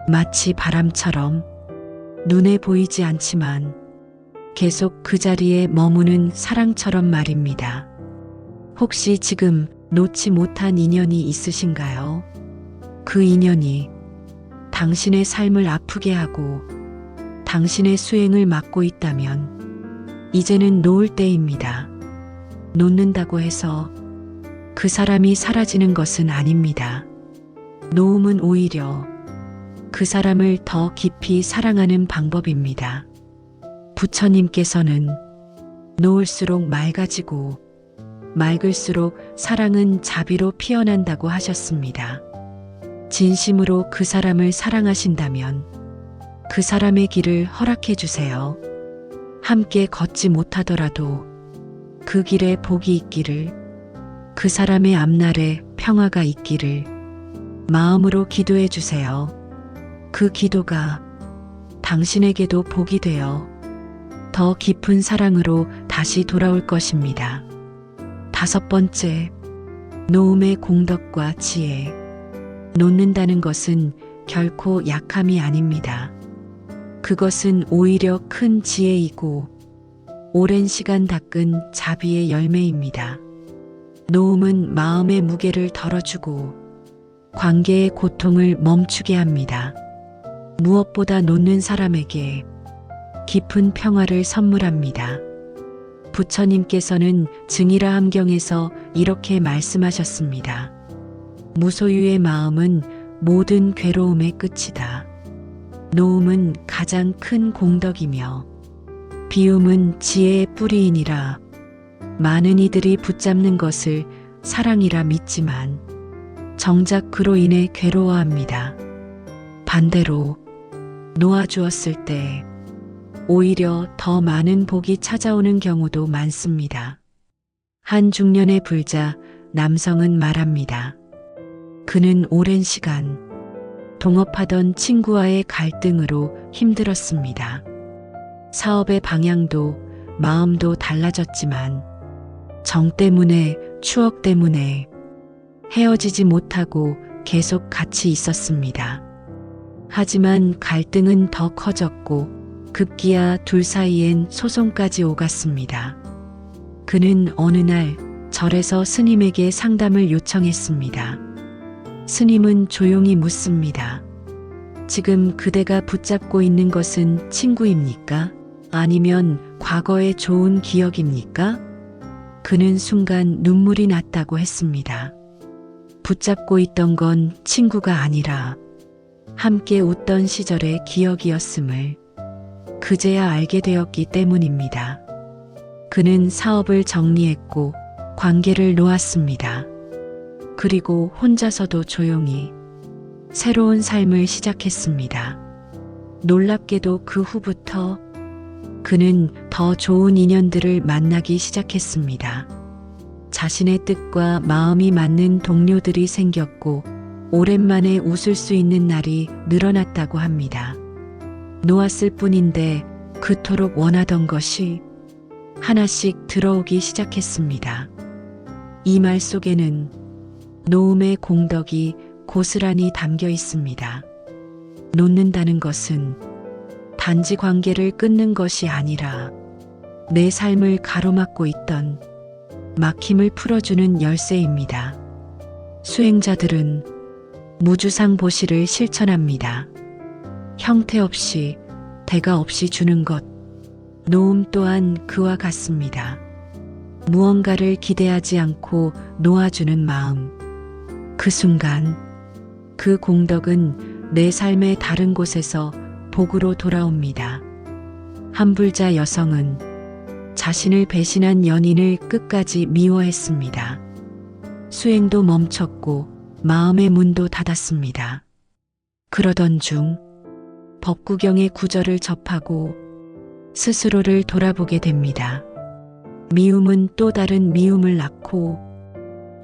마치 바람처럼 눈에 보이지 않지만 계속 그 자리에 머무는 사랑처럼 말입니다. 혹시 지금 놓지 못한 인연이 있으신가요? 그 인연이 당신의 삶을 아프게 하고 당신의 수행을 막고 있다면 이제는 놓을 때입니다. 놓는다고 해서 그 사람이 사라지는 것은 아닙니다. 놓음은 오히려 그 사람을 더 깊이 사랑하는 방법입니다. 부처님께서는 놓을수록 맑아지고 맑을수록 사랑은 자비로 피어난다고 하셨습니다. 진심으로 그 사람을 사랑하신다면 그 사람의 길을 허락해 주세요. 함께 걷지 못하더라도 그 길에 복이 있기를, 그 사람의 앞날에 평화가 있기를 마음으로 기도해 주세요. 그 기도가 당신에게도 복이 되어 더 깊은 사랑으로 다시 돌아올 것입니다. 5번째, 놓음의 공덕과 지혜. 놓는다는 것은 결코 약함이 아닙니다. 그것은 오히려 큰 지혜이고 오랜 시간 닦은 자비의 열매입니다. 놓음은 마음의 무게를 덜어주고 관계의 고통을 멈추게 합니다. 무엇보다 놓는 사람에게 깊은 평화를 선물합니다. 부처님께서는 증이라 함경에서 이렇게 말씀하셨습니다. 무소유의 마음은 모든 괴로움의 끝이다. 놓음은 가장 큰 공덕이며 비움은 지혜의 뿌리이니라. 많은 이들이 붙잡는 것을 사랑이라 믿지만 정작 그로 인해 괴로워합니다. 반대로 놓아주었을 때 오히려 더 많은 복이 찾아오는 경우도 많습니다. 한 중년의 불자 남성은 말합니다. 그는 오랜 시간 동업하던 친구와의 갈등으로 힘들었습니다. 사업의 방향도 마음도 달라졌지만 정 때문에, 추억 때문에 헤어지지 못하고 계속 같이 있었습니다. 하지만 갈등은 더 커졌고 급기야 둘 사이엔 소송까지 오갔습니다. 그는 어느 날 절에서 스님에게 상담을 요청했습니다. 스님은 조용히 묻습니다. 지금 그대가 붙잡고 있는 것은 친구입니까? 아니면 과거의 좋은 기억입니까? 그는 순간 눈물이 났다고 했습니다. 붙잡고 있던 건 친구가 아니라 함께 웃던 시절의 기억이었음을 그제야 알게 되었기 때문입니다. 그는 사업을 정리했고 관계를 놓았습니다. 그리고 혼자서도 조용히 새로운 삶을 시작했습니다. 놀랍게도 그 후부터 그는 더 좋은 인연들을 만나기 시작했습니다. 자신의 뜻과 마음이 맞는 동료들이 생겼고 오랜만에 웃을 수 있는 날이 늘어났다고 합니다. 놓았을 뿐인데 그토록 원하던 것이 하나씩 들어오기 시작했습니다. 이 말 속에는 놓음의 공덕이 고스란히 담겨 있습니다. 놓는다는 것은 단지 관계를 끊는 것이 아니라 내 삶을 가로막고 있던 막힘을 풀어주는 열쇠입니다. 수행자들은 무주상 보시를 실천합니다. 형태 없이, 대가 없이 주는 것. 놓음 또한 그와 같습니다. 무언가를 기대하지 않고 놓아주는 마음. 그 순간, 그 공덕은 내 삶의 다른 곳에서 복으로 돌아옵니다. 한불자 여성은 자신을 배신한 연인을 끝까지 미워했습니다. 수행도 멈췄고 마음의 문도 닫았습니다. 그러던 중 법구경의 구절을 접하고 스스로를 돌아보게 됩니다. 미움은 또 다른 미움을 낳고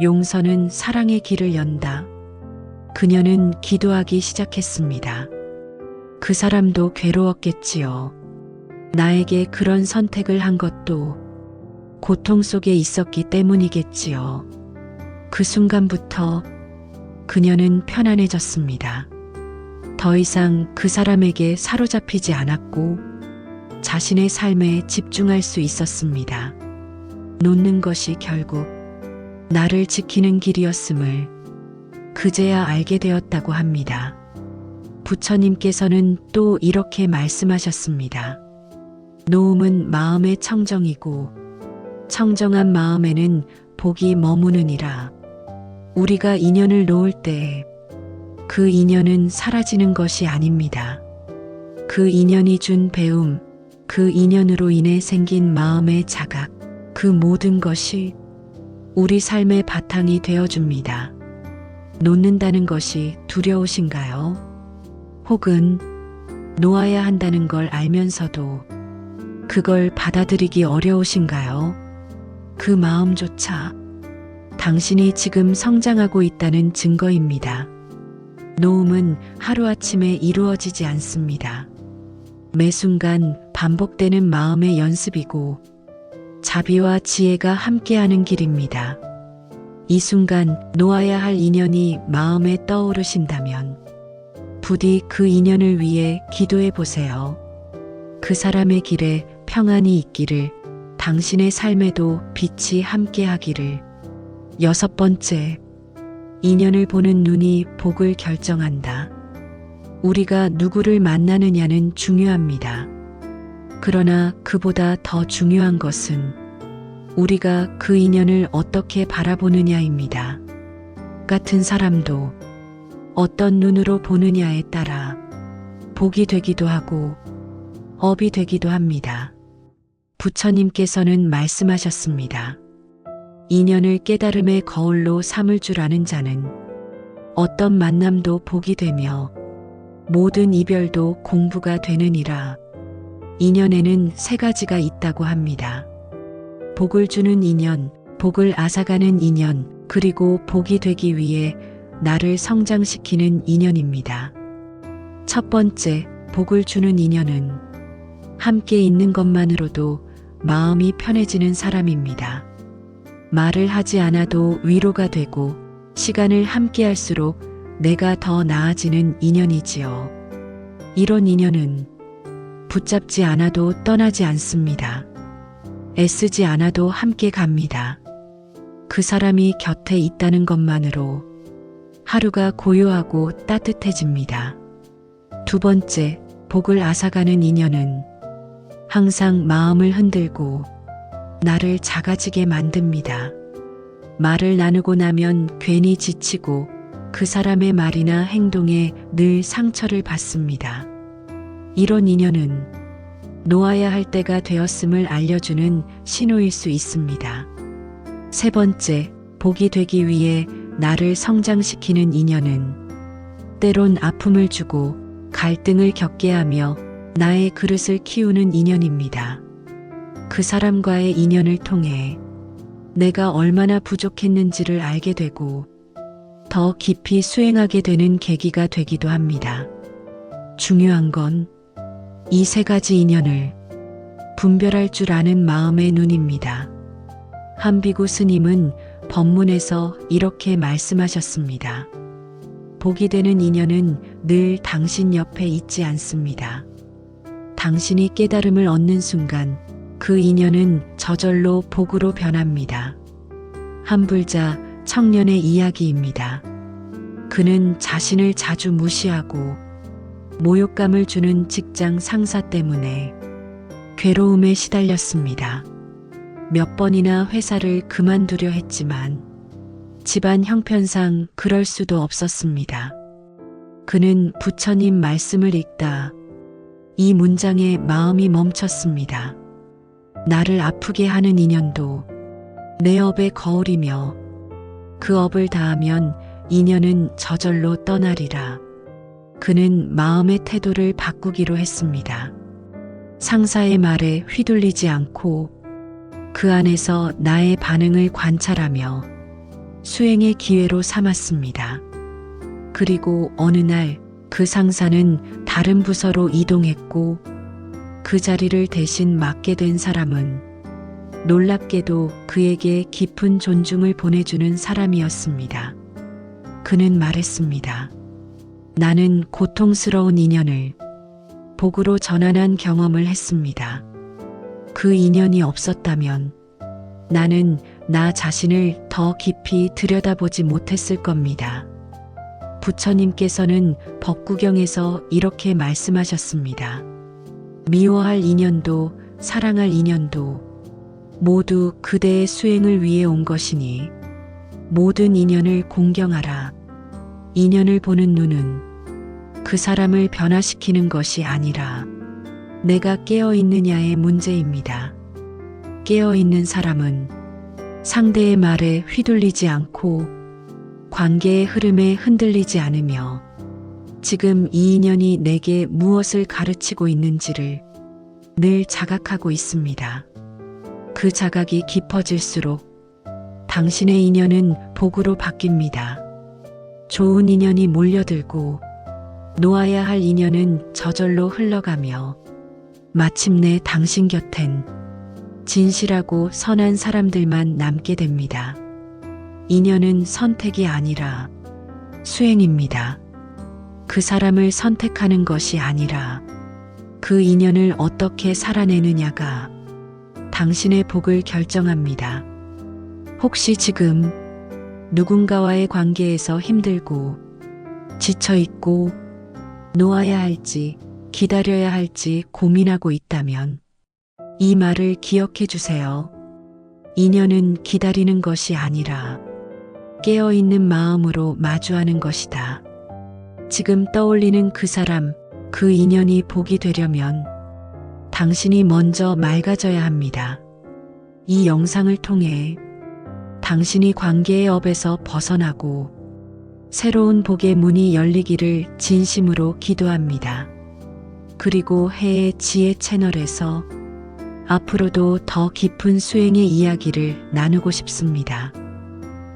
용서는 사랑의 길을 연다. 그녀는 기도하기 시작했습니다. 그 사람도 괴로웠겠지요. 나에게 그런 선택을 한 것도 고통 속에 있었기 때문이겠지요. 그 순간부터 그녀는 편안해졌습니다. 더 이상 그 사람에게 사로잡히지 않았고 자신의 삶에 집중할 수 있었습니다. 놓는 것이 결국 나를 지키는 길이었음을 그제야 알게 되었다고 합니다. 부처님께서는 또 이렇게 말씀하셨습니다. 놓음은 마음의 청정이고 청정한 마음에는 복이 머무느니라. 우리가 인연을 놓을 때 그 인연은 사라지는 것이 아닙니다. 그 인연이 준 배움, 그 인연으로 인해 생긴 마음의 자각, 그 모든 것이 우리 삶의 바탕이 되어줍니다. 놓는다는 것이 두려우신가요? 혹은 놓아야 한다는 걸 알면서도 그걸 받아들이기 어려우신가요? 그 마음조차 당신이 지금 성장하고 있다는 증거입니다. 놓음은 하루아침에 이루어지지 않습니다. 매 순간 반복되는 마음의 연습이고 자비와 지혜가 함께하는 길입니다. 이 순간 놓아야 할 인연이 마음에 떠오르신다면 부디 그 인연을 위해 기도해 보세요. 그 사람의 길에 평안이 있기를, 당신의 삶에도 빛이 함께하기를. 6번째, 인연을 보는 눈이 복을 결정한다. 우리가 누구를 만나느냐는 중요합니다. 그러나 그보다 더 중요한 것은 우리가 그 인연을 어떻게 바라보느냐입니다. 같은 사람도 어떤 눈으로 보느냐에 따라 복이 되기도 하고 업이 되기도 합니다. 부처님께서는 말씀하셨습니다. 인연을 깨달음의 거울로 삼을 줄 아는 자는 어떤 만남도 복이 되며 모든 이별도 공부가 되느니라. 인연에는 3가지가 있다고 합니다. 복을 주는 인연, 복을 앗아가는 인연, 그리고 복이 되기 위해 나를 성장시키는 인연입니다. 첫 번째, 복을 주는 인연은 함께 있는 것만으로도 마음이 편해지는 사람입니다. 말을 하지 않아도 위로가 되고 시간을 함께 할수록 내가 더 나아지는 인연이지요. 이런 인연은 붙잡지 않아도 떠나지 않습니다. 애쓰지 않아도 함께 갑니다. 그 사람이 곁에 있다는 것만으로 하루가 고요하고 따뜻해집니다. 두 번째, 복을 앗아가는 인연은 항상 마음을 흔들고 나를 작아지게 만듭니다. 말을 나누고 나면 괜히 지치고 그 사람의 말이나 행동에 늘 상처를 받습니다. 이런 인연은 놓아야 할 때가 되었음을 알려주는 신호일 수 있습니다. 세 번째, 복이 되기 위해 나를 성장시키는 인연은 때론 아픔을 주고 갈등을 겪게 하며 나의 그릇을 키우는 인연입니다. 그 사람과의 인연을 통해 내가 얼마나 부족했는지를 알게 되고 더 깊이 수행하게 되는 계기가 되기도 합니다. 중요한 건 이 3가지 인연을 분별할 줄 아는 마음의 눈입니다. 한비구 스님은 법문에서 이렇게 말씀하셨습니다. 복이 되는 인연은 늘 당신 옆에 있지 않습니다. 당신이 깨달음을 얻는 순간 그 인연은 저절로 복으로 변합니다. 한 불자 청년의 이야기입니다. 그는 자신을 자주 무시하고 모욕감을 주는 직장 상사 때문에 괴로움에 시달렸습니다. 몇 번이나 회사를 그만두려 했지만 집안 형편상 그럴 수도 없었습니다. 그는 부처님 말씀을 읽다 이 문장에 마음이 멈췄습니다. 나를 아프게 하는 인연도 내 업의 거울이며 그 업을 다하면 인연은 저절로 떠나리라. 그는 마음의 태도를 바꾸기로 했습니다. 상사의 말에 휘둘리지 않고 그 안에서 나의 반응을 관찰하며 수행의 기회로 삼았습니다. 그리고 어느 날 그 상사는 다른 부서로 이동했고 그 자리를 대신 맡게 된 사람은 놀랍게도 그에게 깊은 존중을 보내주는 사람이었습니다. 그는 말했습니다. 나는 고통스러운 인연을 복으로 전환한 경험을 했습니다. 그 인연이 없었다면 나는 나 자신을 더 깊이 들여다보지 못했을 겁니다. 부처님께서는 법구경에서 이렇게 말씀하셨습니다. 미워할 인연도 사랑할 인연도 모두 그대의 수행을 위해 온 것이니 모든 인연을 공경하라. 인연을 보는 눈은 그 사람을 변화시키는 것이 아니라 내가 깨어있느냐의 문제입니다. 깨어있는 사람은 상대의 말에 휘둘리지 않고 관계의 흐름에 흔들리지 않으며 지금 이 인연이 내게 무엇을 가르치고 있는지를 늘 자각하고 있습니다. 그 자각이 깊어질수록 당신의 인연은 복으로 바뀝니다. 좋은 인연이 몰려들고 놓아야 할 인연은 저절로 흘러가며 마침내 당신 곁엔 진실하고 선한 사람들만 남게 됩니다. 인연은 선택이 아니라 수행입니다. 그 사람을 선택하는 것이 아니라 그 인연을 어떻게 살아내느냐가 당신의 복을 결정합니다. 혹시 지금 누군가와의 관계에서 힘들고 지쳐있고 놓아야 할지 기다려야 할지 고민하고 있다면 이 말을 기억해 주세요. 인연은 기다리는 것이 아니라 깨어있는 마음으로 마주하는 것이다. 지금 떠올리는 그 사람, 그 인연이 복이 되려면 당신이 먼저 맑아져야 합니다. 이 영상을 통해 당신이 관계의 업에서 벗어나고 새로운 복의 문이 열리기를 진심으로 기도합니다. 그리고 해의 지혜 채널에서 앞으로도 더 깊은 수행의 이야기를 나누고 싶습니다.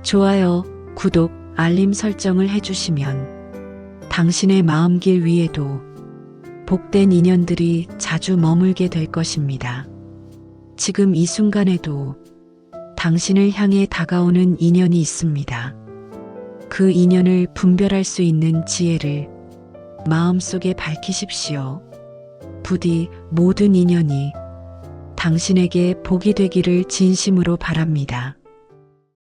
좋아요, 구독, 알림 설정을 해주시면 당신의 마음길 위에도 복된 인연들이 자주 머물게 될 것입니다. 지금 이 순간에도 당신을 향해 다가오는 인연이 있습니다. 그 인연을 분별할 수 있는 지혜를 마음속에 밝히십시오. 부디 모든 인연이 당신에게 복이 되기를 진심으로 바랍니다.